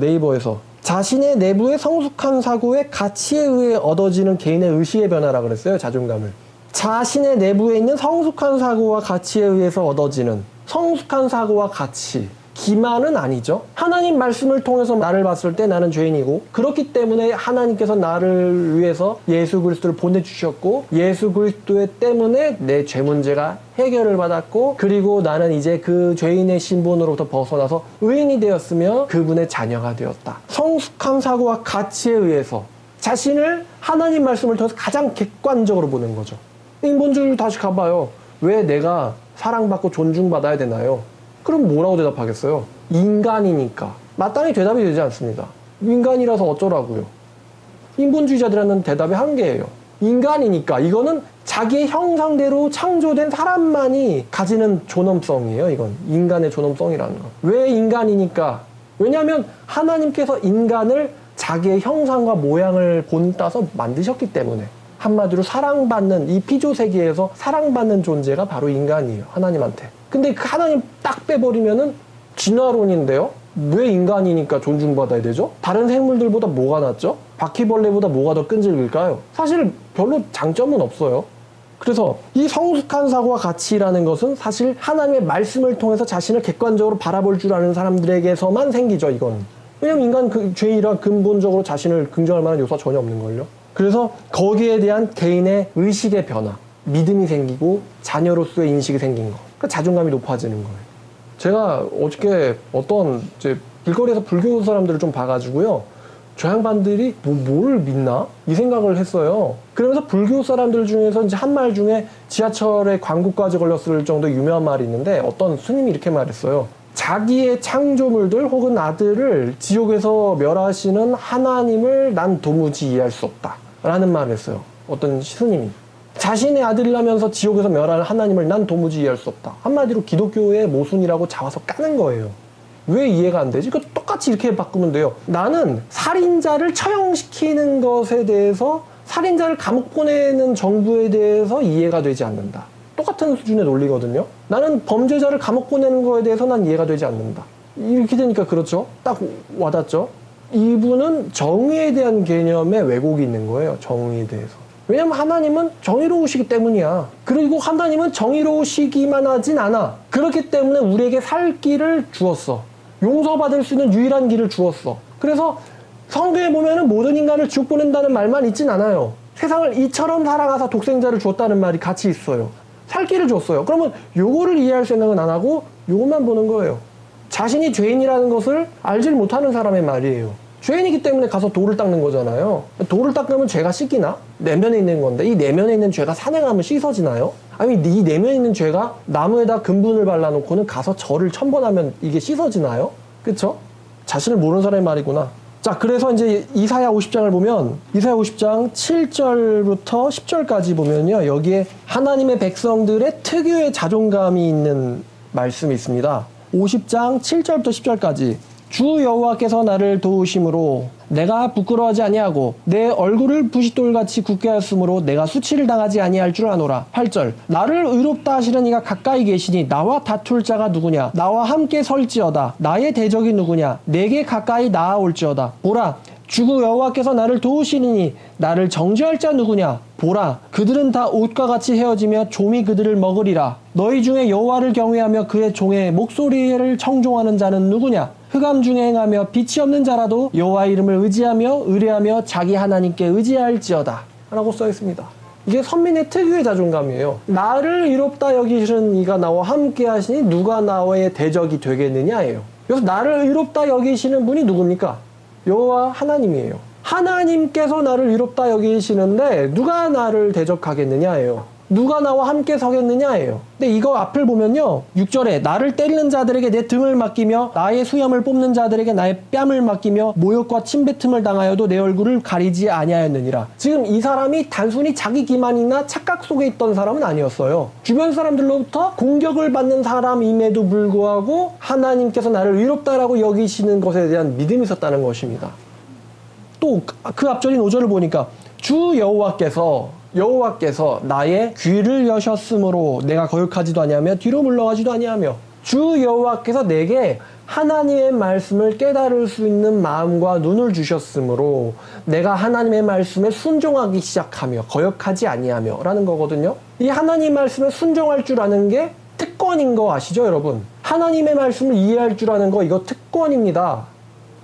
네이버에서. 자신의 내부의 성숙한 사고의 가치에 의해 얻어지는 개인의 의식의 변화라 그랬어요. 자존감을. 자신의 내부에 있는 성숙한 사고와 가치에 의해서 얻어지는 성숙한 사고와 가치. 기만은 아니죠. 하나님 말씀을 통해서 나를 봤을 때 나는 죄인이고 그렇기 때문에 하나님께서 나를 위해서 예수 그리스도를 보내주셨고 예수 그리스도 때문에 내 죄 문제가 해결을 받았고 그리고 나는 이제 그 죄인의 신분으로부터 벗어나서 의인이 되었으며 그분의 자녀가 되었다. 성숙한 사고와 가치에 의해서 자신을 하나님 말씀을 통해서 가장 객관적으로 보는 거죠. 인본주의 다시 가봐요. 왜 내가 사랑받고 존중받아야 되나요? 그럼 뭐라고 대답하겠어요? 인간이니까. 마땅히 대답이 되지 않습니다. 인간이라서 어쩌라고요? 인본주의자들은 대답이 한 개예요. 인간이니까. 이거는 자기의 형상대로 창조된 사람만이 가지는 존엄성이에요. 이건 인간의 존엄성이라는 거. 왜 인간이니까? 왜냐하면 하나님께서 인간을 자기의 형상과 모양을 본따서 만드셨기 때문에. 한마디로 사랑받는 이 피조 세계에서 사랑받는 존재가 바로 인간이에요. 하나님한테. 근데 그 하나님 딱 빼버리면은 진화론인데요? 왜 인간이니까 존중받아야 되죠? 다른 생물들보다 뭐가 낫죠? 바퀴벌레보다 뭐가 더 끈질길까요? 사실 별로 장점은 없어요. 그래서 이 성숙한 사고와 가치라는 것은 사실 하나님의 말씀을 통해서 자신을 객관적으로 바라볼 줄 아는 사람들에게서만 생기죠, 이건. 왜냐면 인간 죄인이라 근본적으로 자신을 긍정할 만한 요소가 전혀 없는걸요. 그래서 거기에 대한 개인의 의식의 변화, 믿음이 생기고 자녀로서의 인식이 생긴 거. 그러니까 자존감이 높아지는 거예요. 제가 어저께 어떤 길거리에서 불교 사람들을 좀 봐가지고요. 저 양반들이 뭘 믿나? 이 생각을 했어요. 그러면서 불교 사람들 중에서 이제 한 말 중에 지하철에 광고까지 걸렸을 정도 유명한 말이 있는데 어떤 스님이 이렇게 말했어요. 자기의 창조물들 혹은 아들을 지옥에서 멸하시는 하나님을 난 도무지 이해할 수 없다. 라는 말을 했어요. 어떤 스님이. 자신의 아들이라면서 지옥에서 멸할 하나님을 난 도무지 이해할 수 없다. 한마디로 기독교의 모순이라고 잡아서 까는 거예요. 왜 이해가 안 되지? 똑같이 이렇게 바꾸면 돼요. 나는 살인자를 처형시키는 것에 대해서 살인자를 감옥 보내는 정부에 대해서 이해가 되지 않는다. 똑같은 수준의 논리거든요. 나는 범죄자를 감옥 보내는 거에 대해서 난 이해가 되지 않는다. 이렇게 되니까 그렇죠. 딱 와닿죠. 이분은 정의에 대한 개념에 왜곡이 있는 거예요. 정의에 대해서. 왜냐면 하나님은 정의로우시기 때문이야. 그리고 하나님은 정의로우시기만 하진 않아. 그렇기 때문에 우리에게 살 길을 주었어. 용서받을 수 있는 유일한 길을 주었어. 그래서 성경에 보면은 모든 인간을 지옥 보낸다는 말만 있진 않아요. 세상을 이처럼 살아가서 독생자를 주었다는 말이 같이 있어요. 살 길을 줬어요. 그러면 요거를 이해할 생각은 안 하고 요것만 보는 거예요. 자신이 죄인이라는 것을 알질 못하는 사람의 말이에요. 죄인이기 때문에 가서 돌을 닦는 거잖아요. 돌을 닦으면 죄가 씻기나? 내면에 있는 건데 이 내면에 있는 죄가 산에 가면 씻어지나요? 아니 이 내면에 있는 죄가 나무에다 금분을 발라놓고는 가서 절을 1000번 하면 이게 씻어지나요? 그쵸? 자신을 모르는 사람의 말이구나. 자, 그래서 이제 이사야 50장을 보면 이사야 50장 7절부터 10절까지 보면요. 여기에 하나님의 백성들의 특유의 자존감이 있는 말씀이 있습니다. 50장 7절부터 10절까지 주 여호와께서 나를 도우심으로 내가 부끄러워하지 아니하고 내 얼굴을 부싯돌같이 굳게 하였으므로 내가 수치를 당하지 아니할 줄 아노라. 8절 나를 의롭다 하시는 이가 가까이 계시니 나와 다툴 자가 누구냐. 나와 함께 설지어다. 나의 대적이 누구냐. 내게 가까이 나아올지어다. 보라 주 여호와께서 나를 도우시니 나를 정죄할 자 누구냐. 보라 그들은 다 옷과 같이 헤어지며 좀이 그들을 먹으리라. 너희 중에 여호와를 경외하며 그의 종의 목소리를 청종하는 자는 누구냐. 흑암 중에 행하며 빛이 없는 자라도 여호와 이름을 의지하며 의뢰하며 자기 하나님께 의지할지어다 라고 써 있습니다. 이게 선민의 특유의 자존감이에요. 나를 의롭다 여기시는 이가 나와 함께 하시니 누가 나와의 대적이 되겠느냐예요. 그래서 나를 의롭다 여기시는 분이 누굽니까? 여호와 하나님이에요. 하나님께서 나를 의롭다 여기시는데 누가 나를 대적하겠느냐예요. 누가 나와 함께 서겠느냐예요. 근데 이거 앞을 보면요. 6절에 나를 때리는 자들에게 내 등을 맡기며 나의 수염을 뽑는 자들에게 나의 뺨을 맡기며 모욕과 침뱉음을 당하여도 내 얼굴을 가리지 아니하였느니라. 지금 이 사람이 단순히 자기 기만이나 착각 속에 있던 사람은 아니었어요. 주변 사람들로부터 공격을 받는 사람임에도 불구하고 하나님께서 나를 의롭다라고 여기시는 것에 대한 믿음이 있었다는 것입니다. 또 그 앞절인 5절을 보니까 주 여호와께서 나의 귀를 여셨으므로 내가 거역하지도 아니하며 뒤로 물러가지도 아니하며 주 여호와께서 내게 하나님의 말씀을 깨달을 수 있는 마음과 눈을 주셨으므로 내가 하나님의 말씀에 순종하기 시작하며 거역하지 아니하며 라는 거거든요. 이 하나님 말씀에 순종할 줄 아는 게 특권인 거 아시죠 여러분? 하나님의 말씀을 이해할 줄 아는 거 이거 특권입니다.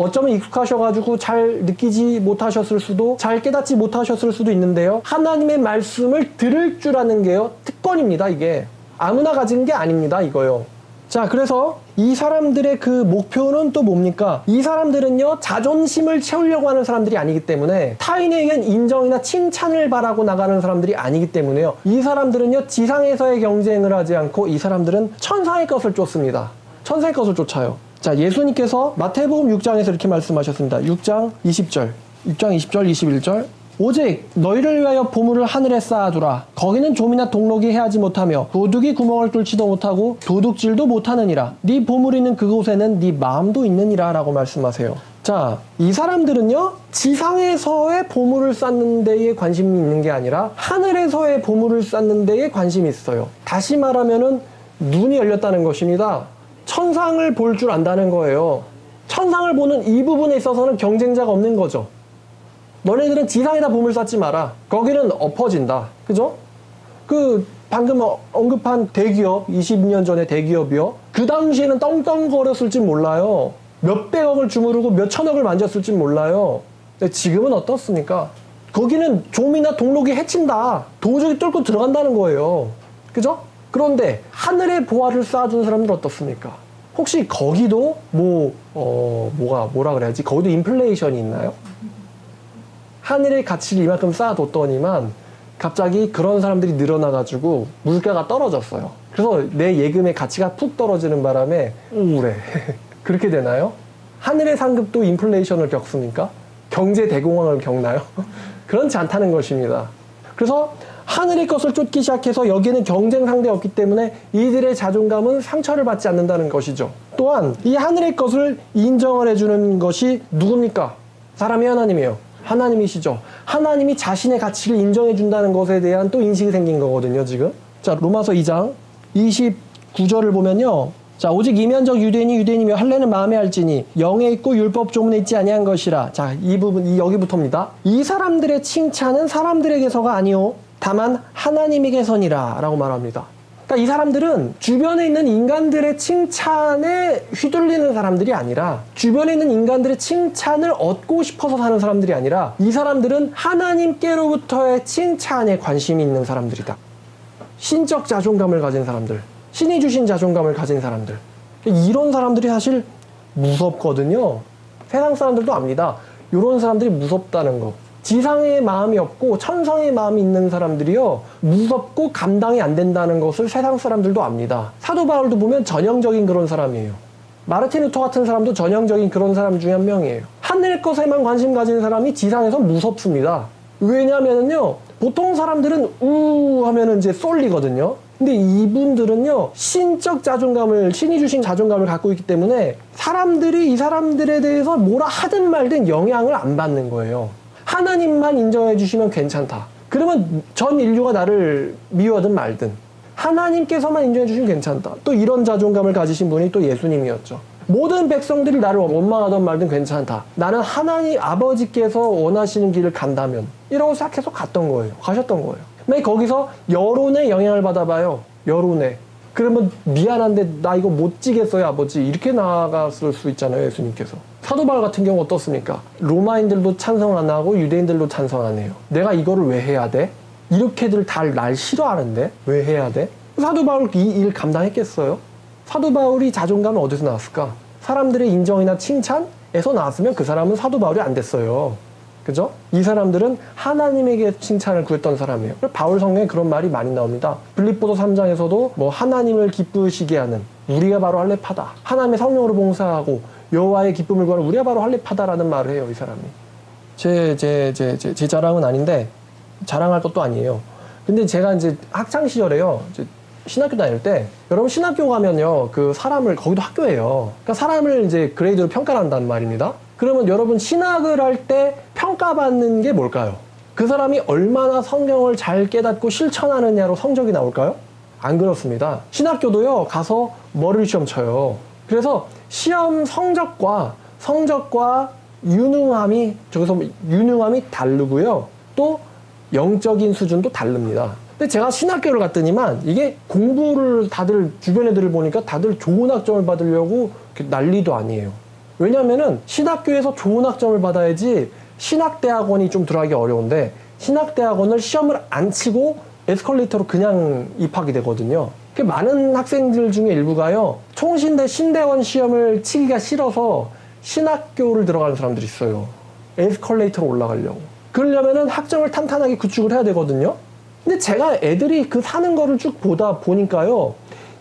어쩌면 익숙하셔가지고 잘 느끼지 못하셨을 수도 잘 깨닫지 못하셨을 수도 있는데요. 하나님의 말씀을 들을 줄 아는 게요. 특권입니다. 이게 아무나 가진 게 아닙니다. 이거요. 자 그래서 이 사람들의 그 목표는 또 뭡니까? 이 사람들은요. 자존심을 채우려고 하는 사람들이 아니기 때문에 타인에 의한 인정이나 칭찬을 바라고 나가는 사람들이 아니기 때문에요. 이 사람들은요. 지상에서의 경쟁을 하지 않고 이 사람들은 천상의 것을 쫓습니다. 천상의 것을 쫓아요. 자, 예수님께서 마태복음 6장에서 이렇게 말씀하셨습니다. 6장 20절, 21절. 오직 너희를 위하여 보물을 하늘에 쌓아두라. 거기는 좀이나 동록이 해하지 못하며 도둑이 구멍을 뚫지도 못하고 도둑질도 못하느니라. 네 보물이 있는 그곳에는 네 마음도 있느니라 라고 말씀하세요. 자, 이 사람들은요. 지상에서의 보물을 쌓는 데에 관심이 있는 게 아니라 하늘에서의 보물을 쌓는 데에 관심이 있어요. 다시 말하면은 눈이 열렸다는 것입니다. 천상을 볼 줄 안다는 거예요. 천상을 보는 이 부분에 있어서는 경쟁자가 없는 거죠. 너네들은 지상에다 보물 쌓지 마라. 거기는 엎어진다. 그죠? 그 방금 언급한 대기업, 20년 전에 대기업이요. 그 당시에는 떵떵거렸을지 몰라요. 몇백억을 주무르고 몇천억을 만졌을지 몰라요. 근데 지금은 어떻습니까? 거기는 좀이나 동록이 해친다. 도저히 뚫고 들어간다는 거예요. 그죠? 그런데 하늘의 보화를 쌓아준 사람들은 어떻습니까? 혹시 거기도 뭐라 그래야지? 거기도 인플레이션이 있나요? 하늘의 가치를 이만큼 쌓아뒀더니만 갑자기 그런 사람들이 늘어나가지고 물가가 떨어졌어요. 그래서 내 예금의 가치가 푹 떨어지는 바람에 우울해. 그렇게 되나요? 하늘의 상급도 인플레이션을 겪습니까? 경제 대공황을 겪나요? 그렇지 않다는 것입니다. 그래서 하늘의 것을 쫓기 시작해서 여기에는 경쟁 상대 없기 때문에 이들의 자존감은 상처를 받지 않는다는 것이죠. 또한 이 하늘의 것을 인정을 해주는 것이 누굽니까? 사람이 하나님이에요. 하나님이시죠. 하나님이 자신의 가치를 인정해 준다는 것에 대한 또 인식이 생긴 거거든요. 지금 자 로마서 2장 29절을 보면요. 자 오직 이면적 유대인이 유대인이며 할례는 마음에 할지니 영에 있고 율법 조문에 있지 아니한 것이라. 자 이 부분 여기부터입니다. 이 사람들의 칭찬은 사람들에게서가 아니요 다만 하나님에게서니라 라고 말합니다. 그러니까 이 사람들은 주변에 있는 인간들의 칭찬에 휘둘리는 사람들이 아니라 주변에 있는 인간들의 칭찬을 얻고 싶어서 사는 사람들이 아니라 이 사람들은 하나님께로부터의 칭찬에 관심이 있는 사람들이다. 신적 자존감을 가진 사람들, 신이 주신 자존감을 가진 사람들, 이런 사람들이 사실 무섭거든요. 세상 사람들도 압니다. 이런 사람들이 무섭다는 거. 지상의 마음이 없고 천상의 마음이 있는 사람들이요 무섭고 감당이 안 된다는 것을 세상 사람들도 압니다. 사도 바울도 보면 전형적인 그런 사람이에요. 마르틴 루터 같은 사람도 전형적인 그런 사람 중에 한 명이에요. 하늘 것에만 관심 가진 사람이 지상에서 무섭습니다. 왜냐면은요 보통 사람들은 하면은 이제 쏠리거든요. 근데 이분들은요, 신적 자존감을, 신이 주신 자존감을 갖고 있기 때문에 사람들이 이 사람들에 대해서 뭐라 하든 말든 영향을 안 받는 거예요. 하나님만 인정해 주시면 괜찮다. 그러면 전 인류가 나를 미워하든 말든 하나님께서만 인정해 주시면 괜찮다. 또 이런 자존감을 가지신 분이 또 예수님이었죠. 모든 백성들이 나를 원망하든 말든 괜찮다. 나는 하나님 아버지께서 원하시는 길을 간다면 이러고 시작해서 갔던 거예요. 가셨던 거예요. 근데 거기서 여론의 영향을 받아봐요. 여론에. 그러면 미안한데 나 이거 못 지겠어요 아버지. 이렇게 나아갔을 수 있잖아요 예수님께서. 사도 바울 같은 경우 어떻습니까? 로마인들도 찬성 안 하고 유대인들도 찬성 안 해요. 내가 이거를 왜 해야 돼? 이렇게들 다 날 싫어하는데 왜 해야 돼? 사도 바울 이 일 감당했겠어요? 사도 바울이 자존감은 어디서 나왔을까? 사람들의 인정이나 칭찬에서 나왔으면 그 사람은 사도 바울이 안 됐어요. 그죠? 이 사람들은 하나님에게 칭찬을 구했던 사람이에요. 바울 성경에 그런 말이 많이 나옵니다. 빌립보서 3장에서도 뭐 하나님을 기쁘시게 하는 우리가 바로 할례파다. 하나님의 성령으로 봉사하고 여호와의 기쁨을 구하는 우리가 바로 할례파다라는 말을 해요. 이 사람이. 제 자랑은 아닌데 자랑할 것도 아니에요. 근데 제가 이제 학창 시절에요. 이제 신학교 다닐 때 여러분 신학교 가면요 그 사람을 거기도 학교예요. 그러니까 사람을 이제 그레이드로 평가를 한단 말입니다. 그러면 여러분 신학을 할 때 평가받는 게 뭘까요? 그 사람이 얼마나 성경을 잘 깨닫고 실천하느냐로 성적이 나올까요? 안 그렇습니다. 신학교도요 가서 머리를 시험 쳐요. 그래서 시험 성적과 유능함이 저기서 유능함이 다르고요. 또 영적인 수준도 다릅니다. 근데 제가 신학교를 갔더니만 이게 공부를 다들 주변 애들을 보니까 다들 좋은 학점을 받으려고 난리도 아니에요. 왜냐면은 신학교에서 좋은 학점을 받아야지 신학대학원이 좀 들어가기 어려운데 신학대학원을 시험을 안 치고 에스컬레이터로 그냥 입학이 되거든요. 많은 학생들 중에 일부가요 총신대 신대원 시험을 치기가 싫어서 신학교를 들어가는 사람들이 있어요. 에스컬레이터로 올라가려고. 그러려면은 학점을 탄탄하게 구축을 해야 되거든요. 근데 제가 애들이 그 사는 거를 쭉 보다 보니까요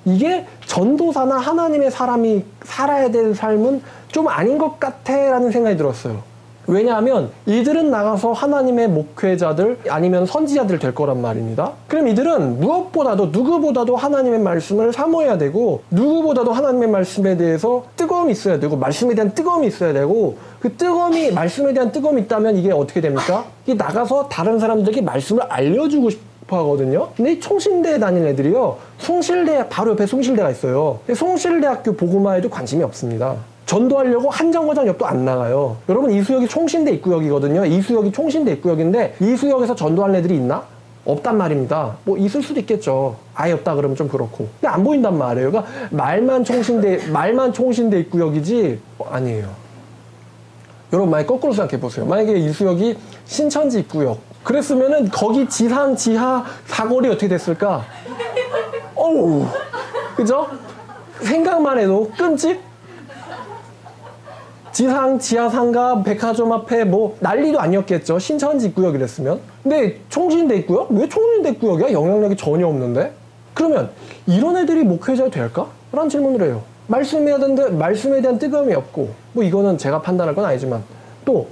이게 전도사나 하나님의 사람이 살아야 될 삶은 좀 아닌 것 같아 라는 생각이 들었어요. 왜냐하면 이들은 나가서 하나님의 목회자들 아니면 선지자들 될 거란 말입니다. 그럼 이들은 무엇보다도 누구보다도 하나님의 말씀을 사모해야 되고 누구보다도 하나님의 말씀에 대해서 뜨거움이 있어야 되고 말씀에 대한 뜨거움이 있어야 되고 그 뜨거움이 말씀에 대한 뜨거움이 있다면 이게 어떻게 됩니까? 이게 나가서 다른 사람들에게 말씀을 알려주고 싶어 하거든요. 근데 이 총신대에 다니는 애들이요 숭실대 바로 옆에 숭실대가 있어요. 근데 숭실대학교 복음화에도 관심이 없습니다. 전도하려고 한정거장 옆도 안 나가요. 여러분 이수역이 총신대 입구역이거든요. 이수역이 총신대 입구역인데 이수역에서 전도하는 애들이 있나? 없단 말입니다. 뭐 있을 수도 있겠죠. 아예 없다 그러면 좀 그렇고. 근데 안 보인단 말이에요. 그러니까 말만 총신대 입구역이지 아니에요. 여러분 만약에 거꾸로 생각해 보세요. 만약에 이수역이 신천지 입구역 그랬으면은 거기 지상 지하 사거리 어떻게 됐을까? 어우 그죠? 생각만 해도 끔찍? 지상, 지하 상가, 백화점 앞에 뭐 난리도 아니었겠죠. 신천지 입구역이랬으면. 근데 총신대 입구역? 왜 총신대 입구역이야? 영향력이 전혀 없는데? 그러면 이런 애들이 목회자 될까? 라는 질문을 해요. 말씀에 대한 뜨거움이 없고 뭐 이거는 제가 판단할 건 아니지만 또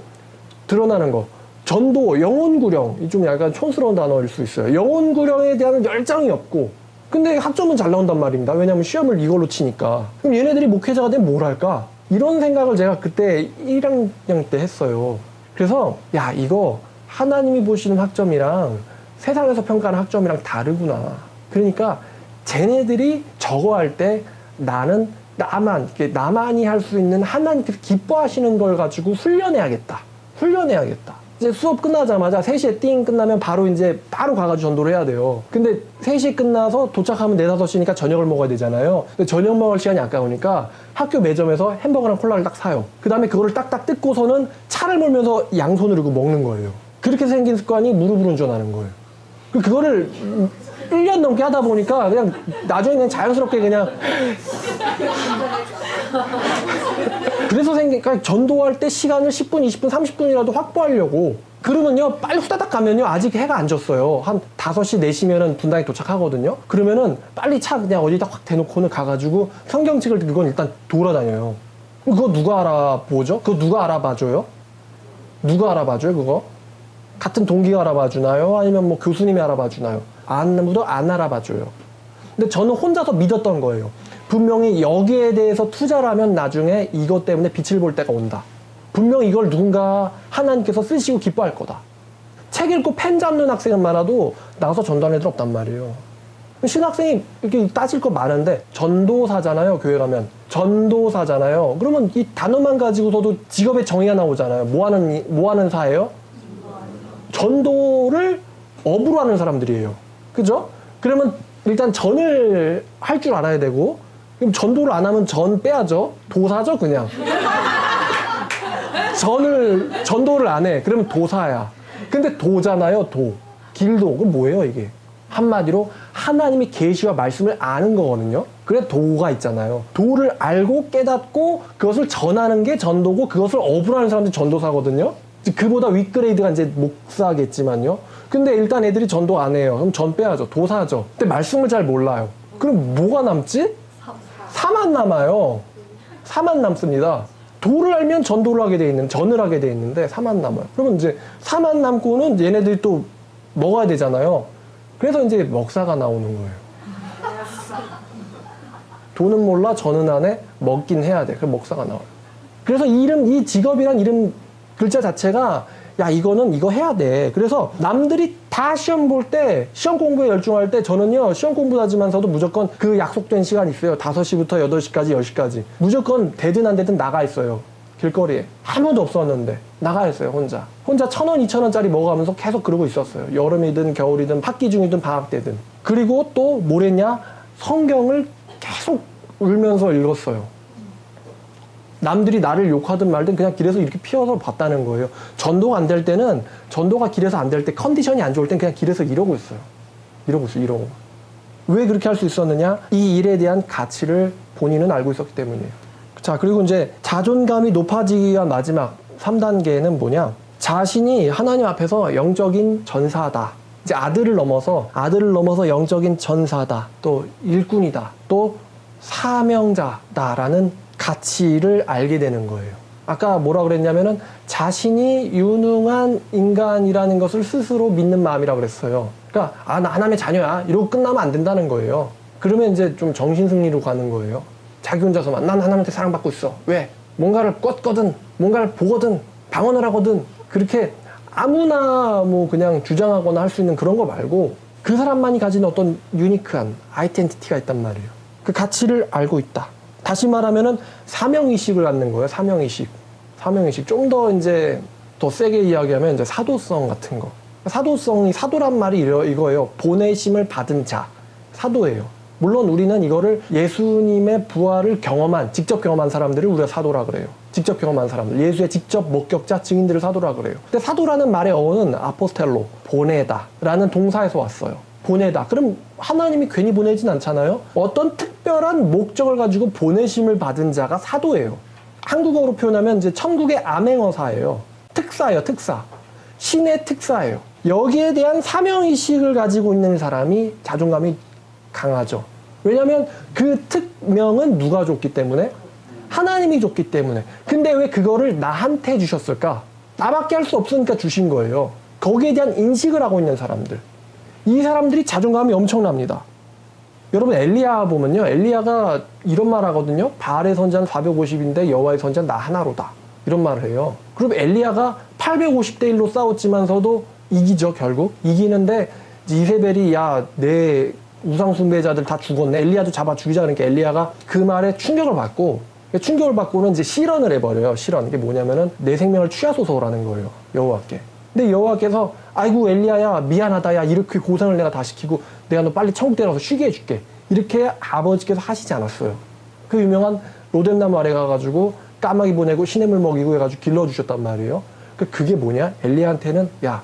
드러나는 거 전도, 영혼구령 좀 약간 촌스러운 단어일 수 있어요. 영혼구령에 대한 열정이 없고 근데 학점은 잘 나온단 말입니다. 왜냐면 시험을 이걸로 치니까. 그럼 얘네들이 목회자가 되면 뭘 할까? 이런 생각을 제가 그때 1학년 때 했어요. 그래서 야 이거 하나님이 보시는 학점이랑 세상에서 평가하는 학점이랑 다르구나. 그러니까 쟤네들이 저거 할 때 나는 나만이 할 수 있는 하나님께서 기뻐하시는 걸 가지고 훈련해야겠다. 이제 수업 끝나자마자 3시에 띵 끝나면 바로 가가지고 전도를 해야 돼요. 근데 3시에 끝나서 도착하면 4, 5시니까 저녁을 먹어야 되잖아요. 근데 저녁 먹을 시간이 아까우니까 학교 매점에서 햄버거랑 콜라를 딱 사요. 그 다음에 그거를 딱딱 뜯고서는 차를 몰면서 양손으로 이거 먹는 거예요. 그렇게 생긴 습관이 무릎으로 운전하는 거예요. 그거를 1년 넘게 하다 보니까 그냥 나중에 그냥 자연스럽게 그냥 그래서 그러니까 전도할 때 시간을 10분, 20분, 30분이라도 확보하려고. 그러면요, 빨리 후다닥 가면요, 아직 해가 안 졌어요. 한 5시, 4시면은 분당에 도착하거든요. 그러면은 빨리 차 그냥 어디다 확 대놓고는 가가지고 성경책을 그건 일단 돌아다녀요. 그거 누가 알아보죠? 그거 누가 알아봐줘요? 그거? 같은 동기가 알아봐주나요? 아니면 뭐 교수님이 알아봐주나요? 아무도 안 알아봐줘요. 근데 저는 혼자서 믿었던 거예요. 분명히 여기에 대해서 투자를 하면 나중에 이것 때문에 빛을 볼 때가 온다. 분명히 이걸 누군가 하나님께서 쓰시고 기뻐할 거다. 책 읽고 펜 잡는 학생은 많아도 나가서 전도하는 애들 없단 말이에요. 신학생이 이렇게 따질 거 많은데 전도사잖아요. 교회 가면 전도사잖아요. 그러면 이 단어만 가지고서도 직업의 정의가 나오잖아요. 뭐 하는 사예요? 전도를 업으로 하는 사람들이에요. 그죠? 그러면 일단 전을 할 줄 알아야 되고, 그럼 전도를 안 하면 전 빼야죠. 도사죠, 그냥. 전도를 안 해. 그러면 도사야. 근데 도잖아요, 도. 길도. 그럼 뭐예요, 이게? 한마디로 하나님의 계시와 말씀을 아는 거거든요. 그래 도가 있잖아요. 도를 알고 깨닫고 그것을 전하는 게 전도고, 그것을 업으로 하는 사람들이 전도사거든요. 그보다 윗그레이드가 이제 목사겠지만요. 근데 일단 애들이 전도 안 해요. 그럼 전 빼야죠. 도사죠. 근데 말씀을 잘 몰라요. 그럼 뭐가 남지? 사만 남아요. 사만 남습니다. 도를 알면 전도를 하게 돼 있는, 전을 하게 돼 있는데 사만 남아요. 그러면 이제 사만 남고는 얘네들이 또 먹어야 되잖아요. 그래서 이제 먹사가 나오는 거예요. 도는 몰라, 전은 안 해, 먹긴 해야 돼. 그래서 먹사가 나와요. 그래서 이 직업이란 이름 글자 자체가, 야, 이거는 이거 해야 돼. 그래서 남들이 다 시험 볼 때, 시험 공부에 열중할 때, 저는요, 시험 공부 하지만서도 무조건 그 약속된 시간 있어요. 5시부터 8시까지, 10시까지. 무조건 되든 안 되든 나가 있어요. 길거리에. 아무도 없었는데. 나가 있어요, 혼자. 혼자 1,000원, 2,000원짜리 먹어가면서 계속 그러고 있었어요. 여름이든 겨울이든 학기 중이든 방학 때든. 그리고 또 뭘 했냐? 성경을 계속 울면서 읽었어요. 남들이 나를 욕하든 말든 그냥 길에서 이렇게 피어서 봤다는 거예요. 전도가 안 될 때는, 전도가 길에서 안 될 때, 컨디션이 안 좋을 땐 그냥 길에서 이러고 있어요. 이러고. 왜 그렇게 할 수 있었느냐? 이 일에 대한 가치를 본인은 알고 있었기 때문이에요. 자, 그리고 이제 자존감이 높아지기 위한 마지막 3단계는 뭐냐? 자신이 하나님 앞에서 영적인 전사다. 이제 아들을 넘어서 영적인 전사다. 또 일꾼이다. 또 사명자다라는 가치를 알게 되는 거예요. 아까 뭐라 그랬냐면은 자신이 유능한 인간이라는 것을 스스로 믿는 마음이라고 그랬어요. 그러니까 나 하나님의 자녀야 이러고 끝나면 안 된다는 거예요. 그러면 이제 좀 정신승리로 가는 거예요. 자기 혼자서만 난 하나님한테 사랑받고 있어. 왜? 뭔가를 꿨거든, 뭔가를 보거든, 방언을 하거든, 그렇게 아무나 뭐 그냥 주장하거나 할 수 있는 그런 거 말고 그 사람만이 가진 어떤 유니크한 아이덴티티가 있단 말이에요. 그 가치를 알고 있다. 다시 말하면은 사명의식을 갖는 거예요. 사명의식. 좀 더 이제 더 세게 이야기하면 이제 사도성 같은 거. 사도성이, 사도란 말이 이거예요. 보내심을 받은 자. 사도예요. 물론 우리는 이거를 예수님의 부활을 직접 경험한 사람들을 우리가 사도라 그래요. 직접 경험한 사람들. 예수의 직접 목격자, 증인들을 사도라 그래요. 근데 사도라는 말의 어원은 아포스텔로, 보내다 라는 동사에서 왔어요. 보내다. 그럼 하나님이 괜히 보내진 않잖아요. 어떤 특별한 목적을 가지고 보내심을 받은 자가 사도예요. 한국어로 표현하면 이제 천국의 암행어사예요. 특사예요, 특사. 신의 특사예요. 여기에 대한 사명의식을 가지고 있는 사람이 자존감이 강하죠. 왜냐하면 그 특명은 누가 줬기 때문에? 하나님이 줬기 때문에. 근데 왜 그거를 나한테 주셨을까? 나밖에 할 수 없으니까 주신 거예요. 거기에 대한 인식을 하고 있는 사람들. 이 사람들이 자존감이 엄청납니다. 여러분 엘리야 보면요. 엘리야가 이런 말 하거든요. 바알의 선지자는 450인데 여호와의 선지자는 나 하나로다. 이런 말을 해요. 그리고 엘리야가 850대 1로 싸웠지만서도 이기죠. 결국. 이기는데 이세벨이 내 우상 숭배자들 다 죽었네. 엘리야도 잡아 죽이자. 그러니까 엘리야가 그 말에 충격을 받고는 이제 실언을 해버려요. 실언. 이게 뭐냐면은 내 생명을 취하소서라는 거예요. 여호와께. 근데 여호와께서 아이고 엘리야야 미안하다. 야 이렇게 고생을 내가 다 시키고 내가 너 빨리 천국 데려가서 쉬게 해줄게. 이렇게 아버지께서 하시지 않았어요. 그 유명한 로뎀나무 아래 가가지고 까마귀 보내고 시냇물 먹이고 해가지고 길러주셨단 말이에요. 그게 뭐냐? 엘리야한테는 야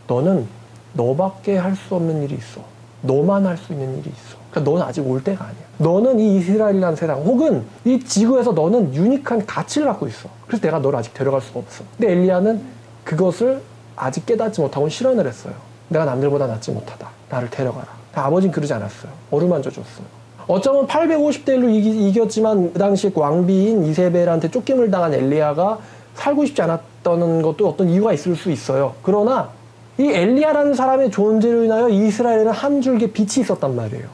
너는 너밖에 할 수 없는 일이 있어. 너만 할 수 있는 일이 있어. 그러니까 너는 아직 올 때가 아니야. 너는 이 이스라엘이라는 세상 혹은 이 지구에서 너는 유니크한 가치를 갖고 있어. 그래서 내가 너를 아직 데려갈 수가 없어. 근데 엘리야는 그것을 아직 깨닫지 못하고 실언을 했어요. 내가 남들보다 낫지 못하다. 나를 데려가라. 아버지는 그러지 않았어요. 어루만져 줬어요. 어쩌면 850대 1로 이겼지만 그 당시 왕비인 이세벨한테 쫓김을 당한 엘리야가 살고 싶지 않았던 것도 어떤 이유가 있을 수 있어요. 그러나 이 엘리야라는 사람의 존재로 인하여 이스라엘에는 한 줄기 빛이 있었단 말이에요.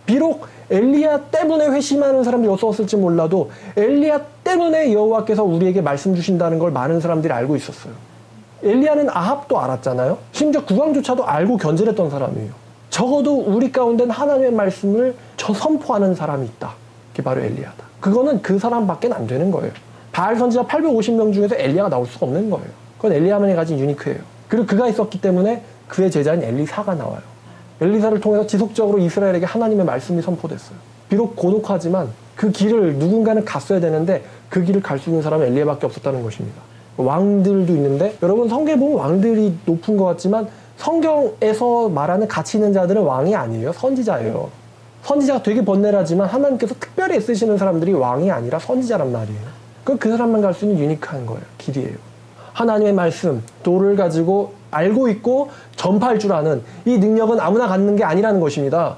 비록 엘리야 때문에 회심하는 사람들이 없었을지 몰라도 엘리야 때문에 여호와께서 우리에게 말씀 주신다는 걸 많은 사람들이 알고 있었어요. 엘리야는 아합도 알았잖아요. 심지어 국왕조차도 알고 견제했던 사람이에요. 적어도 우리 가운데는 하나님의 말씀을 선포하는 사람이 있다. 그게 바로 엘리야다. 그거는 그 사람밖에 안 되는 거예요. 바알 선지자 850명 중에서 엘리야가 나올 수가 없는 거예요. 그건 엘리야만이 가진 유니크예요. 그리고 그가 있었기 때문에 그의 제자인 엘리사가 나와요. 엘리사를 통해서 지속적으로 이스라엘에게 하나님의 말씀이 선포됐어요. 비록 고독하지만 그 길을 누군가는 갔어야 되는데 그 길을 갈 수 있는 사람은 엘리야밖에 없었다는 것입니다. 왕들도 있는데 여러분 성경에 보면 왕들이 높은 것 같지만 성경에서 말하는 가치 있는 자들은 왕이 아니에요. 선지자예요. 선지자가 되게 번뇌하지만 하나님께서 특별히 애쓰시는 사람들이 왕이 아니라 선지자란 말이에요. 그 사람만 갈 수 있는 유니크한 거예요. 길이에요. 하나님의 말씀, 도를 가지고 알고 있고 전파할 줄 아는 이 능력은 아무나 갖는 게 아니라는 것입니다.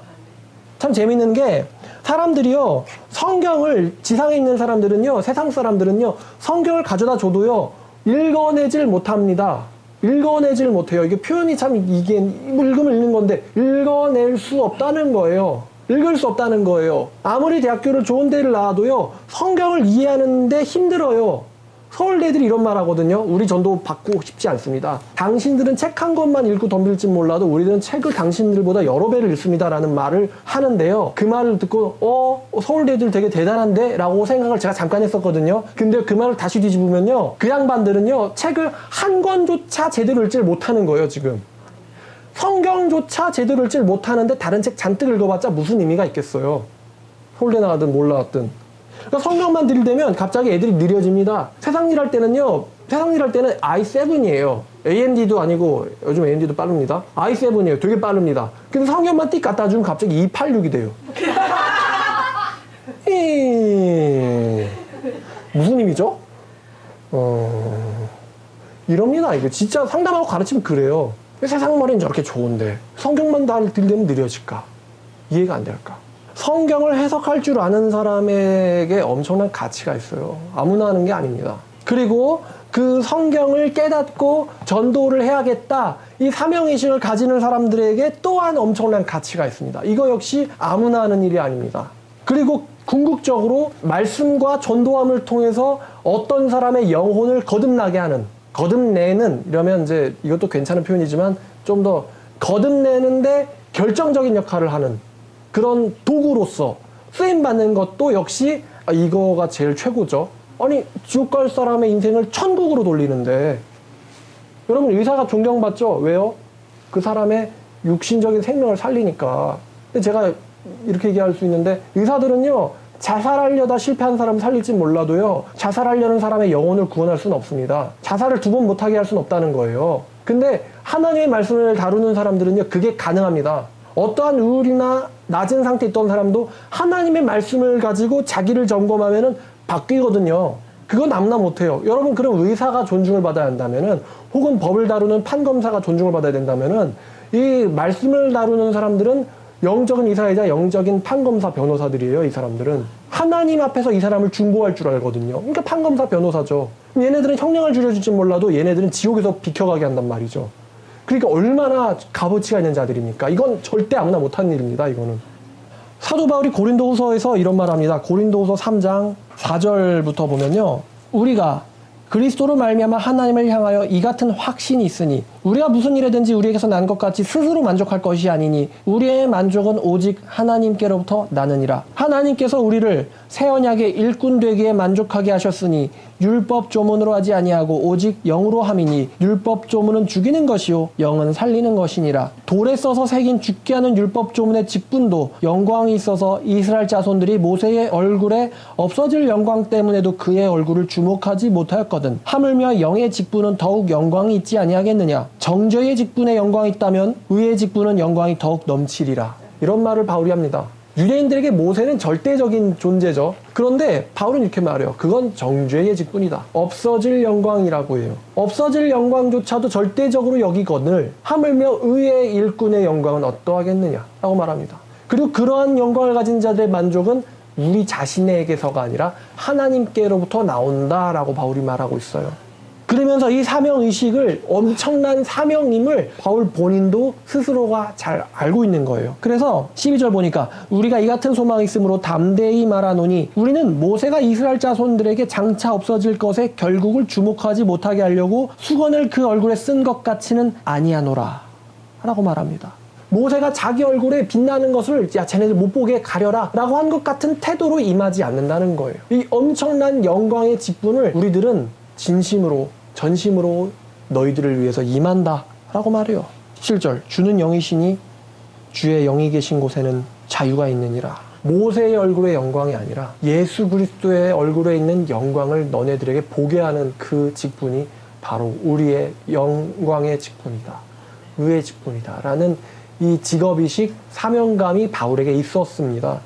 참 재밌는 게 사람들이요, 성경을, 지상에 있는 사람들은요, 세상 사람들은요, 성경을 가져다 줘도요, 읽어내질 못합니다. 읽어내질 못해요. 이게 표현이 참, 이게 읽으면 읽는 건데 읽어낼 수 없다는 거예요. 읽을 수 없다는 거예요. 아무리 대학교를 좋은 데를 나와도요, 성경을 이해하는데 힘들어요. 서울대들이 이런 말 하거든요. 우리 전도 받고 싶지 않습니다. 당신들은 책 한 권만 읽고 덤빌지 몰라도 우리들은 책을 당신들보다 여러 배를 읽습니다. 라는 말을 하는데요. 그 말을 듣고 서울대들 되게 대단한데? 라고 생각을 제가 잠깐 했었거든요. 근데 그 말을 다시 뒤집으면요. 그 양반들은요. 책을 한 권조차 제대로 읽지를 못하는 거예요. 지금. 성경조차 제대로 읽지를 못하는데 다른 책 잔뜩 읽어봤자 무슨 의미가 있겠어요. 서울대 나왔든 뭘 나왔든. 그러니까 성경만 들이대면 갑자기 애들이 느려집니다. 세상 일 할 때는 i7이에요. AMD도 아니고 요즘 AMD도 빠릅니다. i7이에요. 되게 빠릅니다. 근데 성경만 띡 갖다 주면 갑자기 286이 돼요. 무슨 의미죠? 이럽니다. 이거 진짜 상담하고 가르치면 그래요. 세상 말은 저렇게 좋은데 성경만 다 들이대면 느려질까? 이해가 안 될까? 성경을 해석할 줄 아는 사람에게 엄청난 가치가 있어요. 아무나 하는 게 아닙니다. 그리고 그 성경을 깨닫고 전도를 해야겠다. 이 사명의식을 가지는 사람들에게 또한 엄청난 가치가 있습니다. 이거 역시 아무나 하는 일이 아닙니다. 그리고 궁극적으로 말씀과 전도함을 통해서 어떤 사람의 영혼을 거듭나게 하는, 거듭내는, 이러면 이제 이것도 괜찮은 표현이지만 좀 더 거듭내는데 결정적인 역할을 하는 그런 도구로서 쓰임받는 것도 역시 이거가 제일 최고죠. 아니 지옥 갈 사람의 인생을 천국으로 돌리는데 여러분 의사가 존경받죠? 왜요? 그 사람의 육신적인 생명을 살리니까. 근데 제가 이렇게 얘기할 수 있는데 의사들은요 자살하려다 실패한 사람 살릴지 몰라도요 자살하려는 사람의 영혼을 구원할 수는 없습니다. 자살을 2번 못하게 할 수는 없다는 거예요. 근데 하나님의 말씀을 다루는 사람들은요 그게 가능합니다. 어떠한 우울이나 낮은 상태에 있던 사람도 하나님의 말씀을 가지고 자기를 점검하면은 바뀌거든요. 그건 아무나 못해요. 여러분 그럼 의사가 존중을 받아야 한다면은 혹은 법을 다루는 판검사가 존중을 받아야 된다면은 이 말씀을 다루는 사람들은 영적인 의사이자 영적인 판검사 변호사들이에요. 이 사람들은 하나님 앞에서 이 사람을 중보할 줄 알거든요. 그러니까 판검사 변호사죠. 얘네들은 형량을 줄여줄지 몰라도 얘네들은 지옥에서 비켜가게 한단 말이죠. 그러니까 얼마나 값어치가 있는 자들입니까? 이건 절대 아무나 못하는 일입니다. 이거는. 사도 바울이 고린도후서에서 이런 말합니다. 고린도후서 3장 4절부터 보면요. 우리가 그리스도로 말미암아 하나님을 향하여 이 같은 확신이 있으니 우리가 무슨 일이든지 우리에게서 난 것 같이 스스로 만족할 것이 아니니 우리의 만족은 오직 하나님께로부터 나느니라. 하나님께서 우리를 새 언약의 일꾼 되기에 만족하게 하셨으니 율법 조문으로 하지 아니하고 오직 영으로 함이니 율법 조문은 죽이는 것이요 영은 살리는 것이니라. 돌에 써서 새긴 죽게 하는 율법 조문의 직분도 영광이 있어서 이스라엘 자손들이 모세의 얼굴에 없어질 영광 때문에도 그의 얼굴을 주목하지 못하였거든. 하물며 영의 직분은 더욱 영광이 있지 아니하겠느냐. 정죄의 직분에 영광이 있다면 의의 직분은 영광이 더욱 넘치리라. 이런 말을 바울이 합니다. 유대인들에게 모세는 절대적인 존재죠. 그런데 바울은 이렇게 말해요. 그건 정죄의 직분이다. 없어질 영광이라고 해요. 없어질 영광조차도 절대적으로 여기거늘 하물며 의의 일꾼의 영광은 어떠하겠느냐 라고 말합니다. 그리고 그러한 영광을 가진 자들의 만족은 우리 자신에게서가 아니라 하나님께로부터 나온다라고 바울이 말하고 있어요. 그러면서 이 사명의식을, 엄청난 사명임을 바울 본인도 스스로가 잘 알고 있는 거예요. 그래서 12절 보니까 우리가 이 같은 소망이 있으므로 담대히 말하노니 우리는 모세가 이스라엘 자손들에게 장차 없어질 것에 결국을 주목하지 못하게 하려고 수건을 그 얼굴에 쓴 것 같이는 아니하노라 라고 말합니다. 모세가 자기 얼굴에 빛나는 것을 야 쟤네들 못 보게 가려라 라고 한 것 같은 태도로 임하지 않는다는 거예요. 이 엄청난 영광의 직분을 우리들은 진심으로 전심으로 너희들을 위해서 임한다 라고 말해요. 7절 주는 영이시니 주의 영이 계신 곳에는 자유가 있느니라. 모세의 얼굴의 영광이 아니라 예수 그리스도의 얼굴에 있는 영광을 너네들에게 보게 하는 그 직분이 바로 우리의 영광의 직분이다. 의의 직분이다 라는 이 직업의식, 사명감이 바울에게 있었습니다.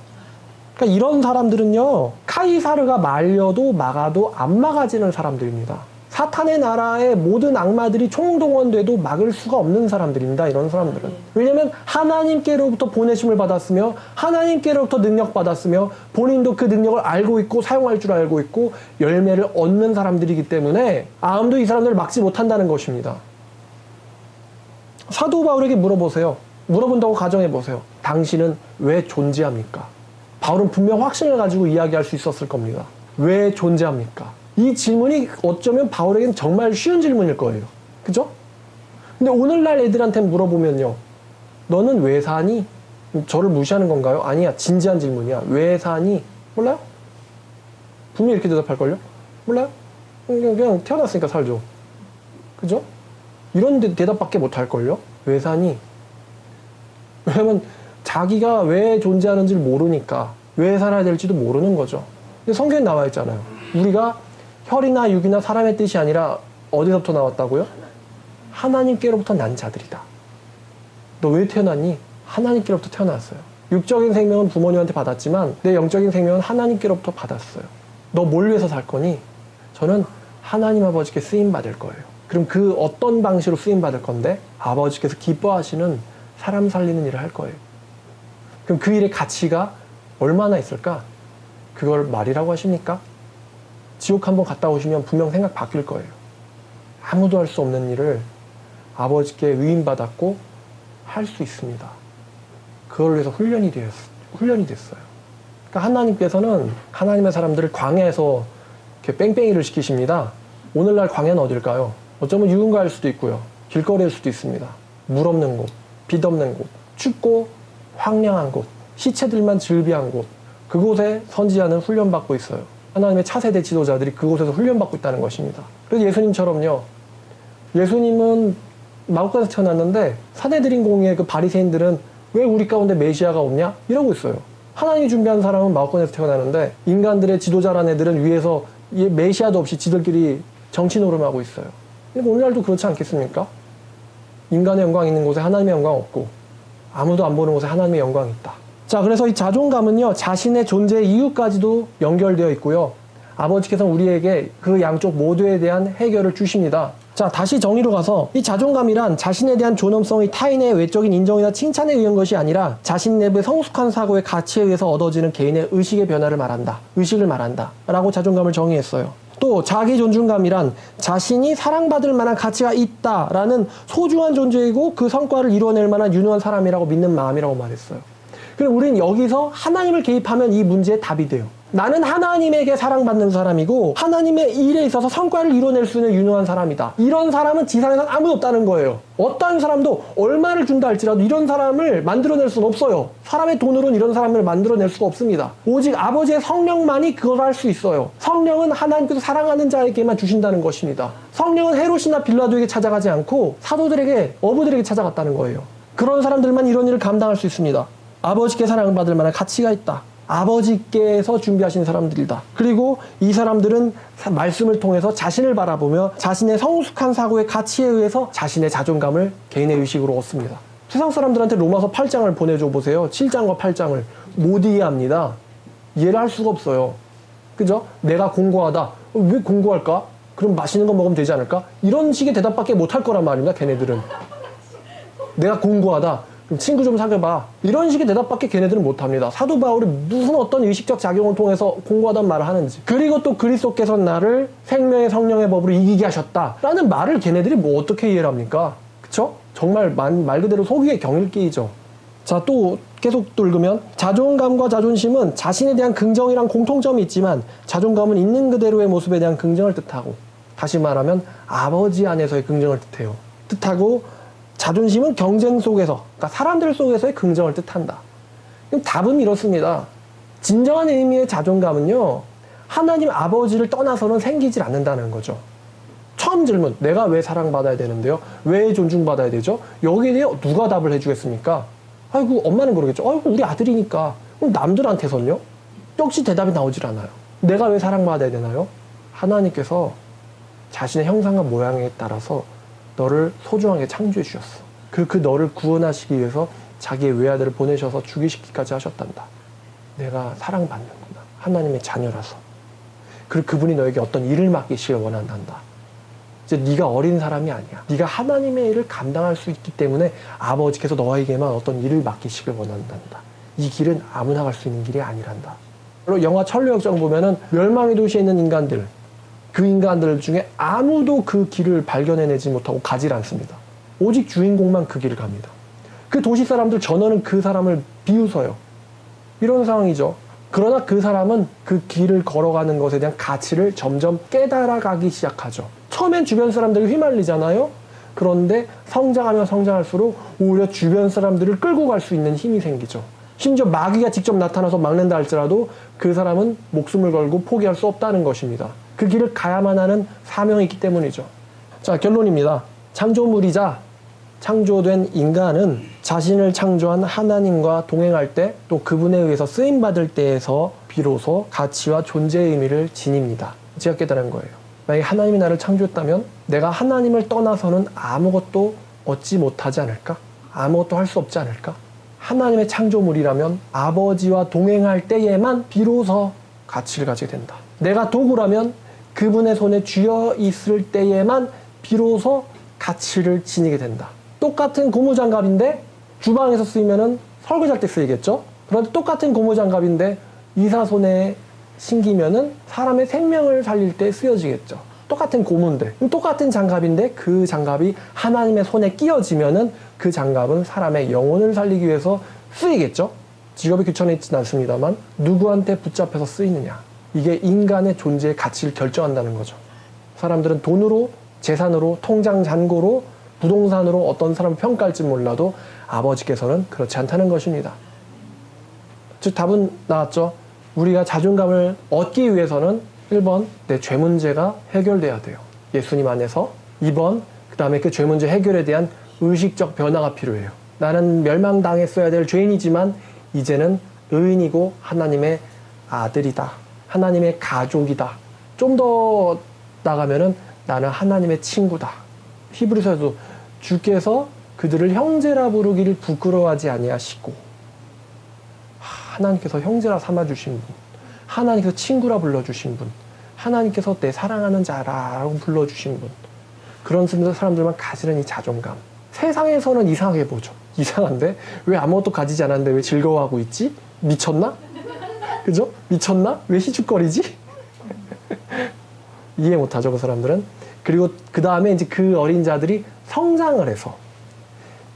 그러니까 이런 사람들은요, 카이사르가 말려도 막아도 안 막아지는 사람들입니다. 사탄의 나라의 모든 악마들이 총동원돼도 막을 수가 없는 사람들입니다. 이런 사람들은. 왜냐하면 하나님께로부터 보내심을 받았으며 하나님께로부터 능력 받았으며 본인도 그 능력을 알고 있고 사용할 줄 알고 있고 열매를 얻는 사람들이기 때문에 아무도 이 사람들을 막지 못한다는 것입니다. 사도 바울에게 물어보세요. 물어본다고 가정해보세요. 당신은 왜 존재합니까? 바울은 분명 확신을 가지고 이야기할 수 있었을 겁니다. 왜 존재합니까? 이 질문이 어쩌면 바울에겐 정말 쉬운 질문일 거예요. 그죠? 근데 오늘날 애들한테 물어보면요. 너는 왜 사니? 저를 무시하는 건가요? 아니야. 진지한 질문이야. 왜 사니? 몰라요? 분명히 이렇게 대답할걸요? 몰라요? 그냥 태어났으니까 살죠. 그죠? 이런 대답밖에 못할걸요? 왜 사니? 왜냐면 자기가 왜 존재하는지를 모르니까 왜 살아야 될지도 모르는 거죠. 근데 성경에 나와 있잖아요. 우리가 혈이나 육이나 사람의 뜻이 아니라 어디서부터 나왔다고요? 하나님께로부터 난 자들이다. 너 왜 태어났니? 하나님께로부터 태어났어요. 육적인 생명은 부모님한테 받았지만 내 영적인 생명은 하나님께로부터 받았어요. 너 뭘 위해서 살 거니? 저는 하나님 아버지께 쓰임 받을 거예요. 그럼 그 어떤 방식으로 쓰임 받을 건데? 아버지께서 기뻐하시는 사람 살리는 일을 할 거예요. 그럼 그 일의 가치가 얼마나 있을까? 그걸 말이라고 하십니까? 지옥 한번 갔다 오시면 분명 생각 바뀔 거예요. 아무도 할 수 없는 일을 아버지께 위임받았고 할 수 있습니다. 그걸 위해서 훈련이 됐어요. 그러니까 하나님께서는 하나님의 사람들을 광야에서 이렇게 뺑뺑이를 시키십니다. 오늘날 광야는 어딜까요? 어쩌면 유흥가일 수도 있고요. 길거리일 수도 있습니다. 물 없는 곳, 빛 없는 곳, 춥고 황량한 곳, 시체들만 즐비한 곳, 그곳에 선지자는 훈련받고 있어요. 하나님의 차세대 지도자들이 그곳에서 훈련받고 있다는 것입니다. 그래서 예수님처럼요. 예수님은 마국간에서 태어났는데 사내들인공의 그 바리새인들은 왜 우리 가운데 메시아가 없냐? 이러고 있어요. 하나님이 준비한 사람은 마국간에서 태어나는데 인간들의 지도자란 애들은 위에서 메시아도 없이 지들끼리 정치 노름하고 있어요. 근데 오늘날도 그렇지 않겠습니까? 인간의 영광이 있는 곳에 하나님의 영광 없고 아무도 안 보는 곳에 하나님의 영광이 있다. 자, 그래서 이 자존감은요, 자신의 존재 이유까지도 연결되어 있고요. 아버지께서는 우리에게 그 양쪽 모두에 대한 해결을 주십니다. 자, 다시 정의로 가서 이 자존감이란 자신에 대한 존엄성이 타인의 외적인 인정이나 칭찬에 의한 것이 아니라 자신 내부의 성숙한 사고의 가치에 의해서 얻어지는 개인의 의식의 변화를 말한다. 의식을 말한다. 라고 자존감을 정의했어요. 또 자기 존중감이란 자신이 사랑받을 만한 가치가 있다라는 소중한 존재이고 그 성과를 이루어낼 만한 유능한 사람이라고 믿는 마음이라고 말했어요. 그럼 우리는 여기서 하나님을 개입하면 이 문제의 답이 돼요. 나는 하나님에게 사랑받는 사람이고 하나님의 일에 있어서 성과를 이뤄낼 수 있는 유능한 사람이다. 이런 사람은 지상에선 아무도 없다는 거예요. 어떤 사람도 얼마를 준다 할지라도 이런 사람을 만들어낼 수는 없어요. 사람의 돈으로는 이런 사람을 만들어낼 수가 없습니다. 오직 아버지의 성령만이 그걸 할 수 있어요. 성령은 하나님께서 사랑하는 자에게만 주신다는 것입니다. 성령은 헤롯이나 빌라도에게 찾아가지 않고 사도들에게, 어부들에게 찾아갔다는 거예요. 그런 사람들만 이런 일을 감당할 수 있습니다. 아버지께 사랑받을 만한 가치가 있다. 아버지께서 준비하신 사람들이다. 그리고 이 사람들은 말씀을 통해서 자신을 바라보며 자신의 성숙한 사고의 가치에 의해서 자신의 자존감을 개인의 의식으로 얻습니다. 세상 사람들한테 로마서 8장을 보내줘 보세요. 7장과 8장을 못 이해합니다. 이해를 할 수가 없어요. 그죠? 내가 공고하다. 왜 공고할까? 그럼 맛있는 거 먹으면 되지 않을까? 이런 식의 대답밖에 못 할 거란 말입니다. 걔네들은. 내가 공고하다. 그럼 친구 좀 사귀어봐. 이런 식의 대답밖에 걔네들은 못합니다. 사도 바울이 무슨 어떤 의식적 작용을 통해서 공부하던 말을 하는지. 그리고 또 그리스도께서 나를 생명의 성령의 법으로 이기게 하셨다 라는 말을 걔네들이 뭐 어떻게 이해를 합니까? 그쵸? 정말 말 그대로 속이의 경일기이죠. 자, 또 계속 또 읽으면 자존감과 자존심은 자신에 대한 긍정이란 공통점이 있지만 자존감은 있는 그대로의 모습에 대한 긍정을 뜻하고, 다시 말하면 아버지 안에서의 긍정을 뜻하고, 자존심은 경쟁 속에서, 그러니까 사람들 속에서의 긍정을 뜻한다. 그럼 답은 이렇습니다. 진정한 의미의 자존감은요, 하나님 아버지를 떠나서는 생기질 않는다는 거죠. 처음 질문, 내가 왜 사랑받아야 되는데요? 왜 존중받아야 되죠? 여기에 대해 누가 답을 해주겠습니까? 아이고, 엄마는 그러겠죠. 아이고, 우리 아들이니까. 그럼 남들한테선요? 역시 대답이 나오질 않아요. 내가 왜 사랑받아야 되나요? 하나님께서 자신의 형상과 모양에 따라서 너를 소중하게 창조해 주셨어. 그 너를 구원하시기 위해서 자기의 외아들을 보내셔서 죽이시기까지 하셨단다. 내가 사랑받는구나. 하나님의 자녀라서. 그리고 그분이 너에게 어떤 일을 맡기시길 원한단다. 이제 네가 어린 사람이 아니야. 네가 하나님의 일을 감당할 수 있기 때문에 아버지께서 너에게만 어떤 일을 맡기시길 원한단다. 이 길은 아무나 갈 수 있는 길이 아니란다. 그리고 영화 천루역정 보면은 멸망의 도시에 있는 인간들, 그 인간들 중에 아무도 그 길을 발견해내지 못하고 가질 않습니다. 오직 주인공만 그 길을 갑니다. 그 도시 사람들 전원은 그 사람을 비웃어요. 이런 상황이죠. 그러나 그 사람은 그 길을 걸어가는 것에 대한 가치를 점점 깨달아가기 시작하죠. 처음엔 주변 사람들이 휘말리잖아요. 그런데 성장하면 성장할수록 오히려 주변 사람들을 끌고 갈 수 있는 힘이 생기죠. 심지어 마귀가 직접 나타나서 막는다 할지라도 그 사람은 목숨을 걸고 포기할 수 없다는 것입니다. 그 길을 가야만 하는 사명이 있기 때문이죠. 자, 결론입니다. 창조물이자 창조된 인간은 자신을 창조한 하나님과 동행할 때, 또 그분에 의해서 쓰임받을 때에서 비로소 가치와 존재의 의미를 지닙니다. 제가 깨달은 거예요. 만약에 하나님이 나를 창조했다면 내가 하나님을 떠나서는 아무것도 얻지 못하지 않을까? 아무것도 할 수 없지 않을까? 하나님의 창조물이라면 아버지와 동행할 때에만 비로소 가치를 가지게 된다. 내가 도구라면 그분의 손에 쥐어 있을 때에만 비로소 가치를 지니게 된다. 똑같은 고무장갑인데 주방에서 쓰이면은 설거지할 때 쓰이겠죠? 그런데 똑같은 고무장갑인데 의사 손에 신기면은 사람의 생명을 살릴 때 쓰여지겠죠. 똑같은 고무인데, 똑같은 장갑인데 그 장갑이 하나님의 손에 끼어지면은 그 장갑은 사람의 영혼을 살리기 위해서 쓰이겠죠? 직업이 귀천해있진 않습니다만 누구한테 붙잡혀서 쓰이느냐, 이게 인간의 존재의 가치를 결정한다는 거죠. 사람들은 돈으로, 재산으로, 통장 잔고로, 부동산으로 어떤 사람을 평가할지 몰라도 아버지께서는 그렇지 않다는 것입니다. 즉 답은 나왔죠. 우리가 자존감을 얻기 위해서는 1번 내 죄 문제가 해결돼야 돼요. 예수님 안에서. 2번 그 다음에 그 죄 문제 해결에 대한 의식적 변화가 필요해요. 나는 멸망당했어야 될 죄인이지만 이제는 의인이고 하나님의 아들이다. 하나님의 가족이다. 좀 더 나가면은 나는 하나님의 친구다. 히브리서에도 주께서 그들을 형제라 부르기를 부끄러워하지 아니하시고, 하나님께서 형제라 삼아주신 분, 하나님께서 친구라 불러주신 분, 하나님께서 내 사랑하는 자라고 불러주신 분, 그런 사람들만 가지는 이 자존감. 세상에서는 이상하게 보죠. 이상한데? 왜 아무것도 가지지 않았는데 왜 즐거워하고 있지? 미쳤나? 그죠? 미쳤나? 왜 희죽거리지? 이해 못하죠, 그 사람들은. 그리고 그 다음에 이제 그 어린 자들이 성장을 해서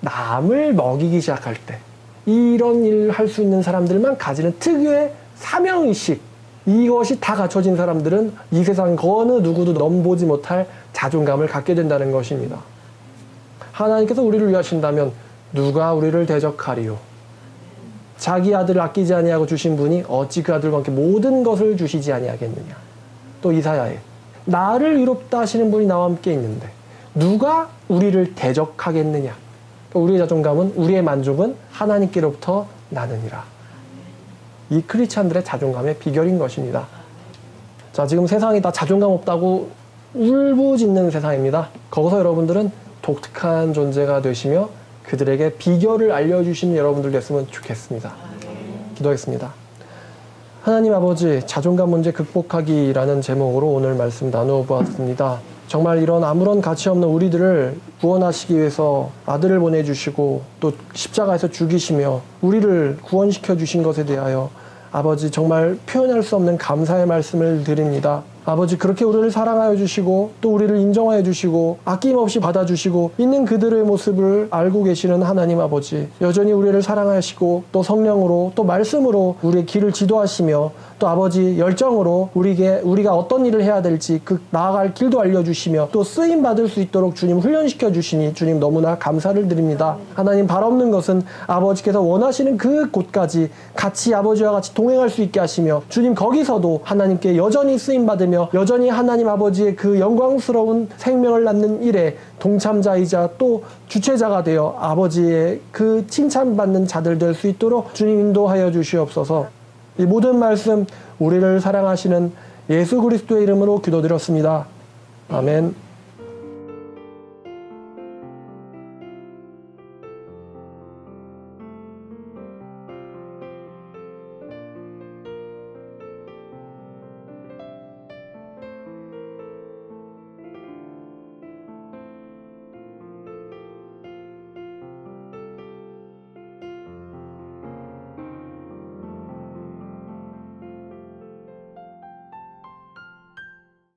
남을 먹이기 시작할 때, 이런 일을 할 수 있는 사람들만 가지는 특유의 사명의식, 이것이 다 갖춰진 사람들은 이 세상 그 어느 누구도 넘보지 못할 자존감을 갖게 된다는 것입니다. 하나님께서 우리를 위하신다면 누가 우리를 대적하리요? 자기 아들을 아끼지 아니하고 주신 분이 어찌 그 아들과 함께 모든 것을 주시지 아니하겠느냐. 또 이사야에 나를 의롭다 하시는 분이 나와 함께 있는데 누가 우리를 대적하겠느냐. 우리의 자존감은, 우리의 만족은 하나님께로부터 나느니라. 이 크리스찬들의 자존감의 비결인 것입니다. 자, 지금 세상이 다 자존감 없다고 울부짖는 세상입니다. 거기서 여러분들은 독특한 존재가 되시며 그들에게 비결을 알려주시는 여러분들 됐으면 좋겠습니다. 기도하겠습니다. 하나님 아버지, 자존감 문제 극복하기라는 제목으로 오늘 말씀 나누어 보았습니다. 정말 이런 아무런 가치 없는 우리들을 구원하시기 위해서 아들을 보내주시고 또 십자가에서 죽이시며 우리를 구원시켜 주신 것에 대하여 아버지 정말 표현할 수 없는 감사의 말씀을 드립니다. 아버지 그렇게 우리를 사랑하여 주시고 또 우리를 인정하여 주시고 아낌없이 받아주시고 있는 그들의 모습을 알고 계시는 하나님 아버지, 여전히 우리를 사랑하시고 또 성령으로 또 말씀으로 우리의 길을 지도하시며 또 아버지 열정으로 우리가 어떤 일을 해야 될지 그 나아갈 길도 알려주시며 또 쓰임 받을 수 있도록 주님 훈련시켜 주시니 주님 너무나 감사를 드립니다. 하나님, 발 없는 것은 아버지께서 원하시는 그 곳까지 같이 아버지와 같이 동행할 수 있게 하시며 주님 거기서도 하나님께 여전히 쓰임 받으며 여전히 하나님 아버지의 그 영광스러운 생명을 낳는 일에 동참자이자 또 주체자가 되어 아버지의 그 칭찬받는 자들 될 수 있도록 주님 인도하여 주시옵소서. 이 모든 말씀 우리를 사랑하시는 예수 그리스도의 이름으로 기도드렸습니다. 아멘.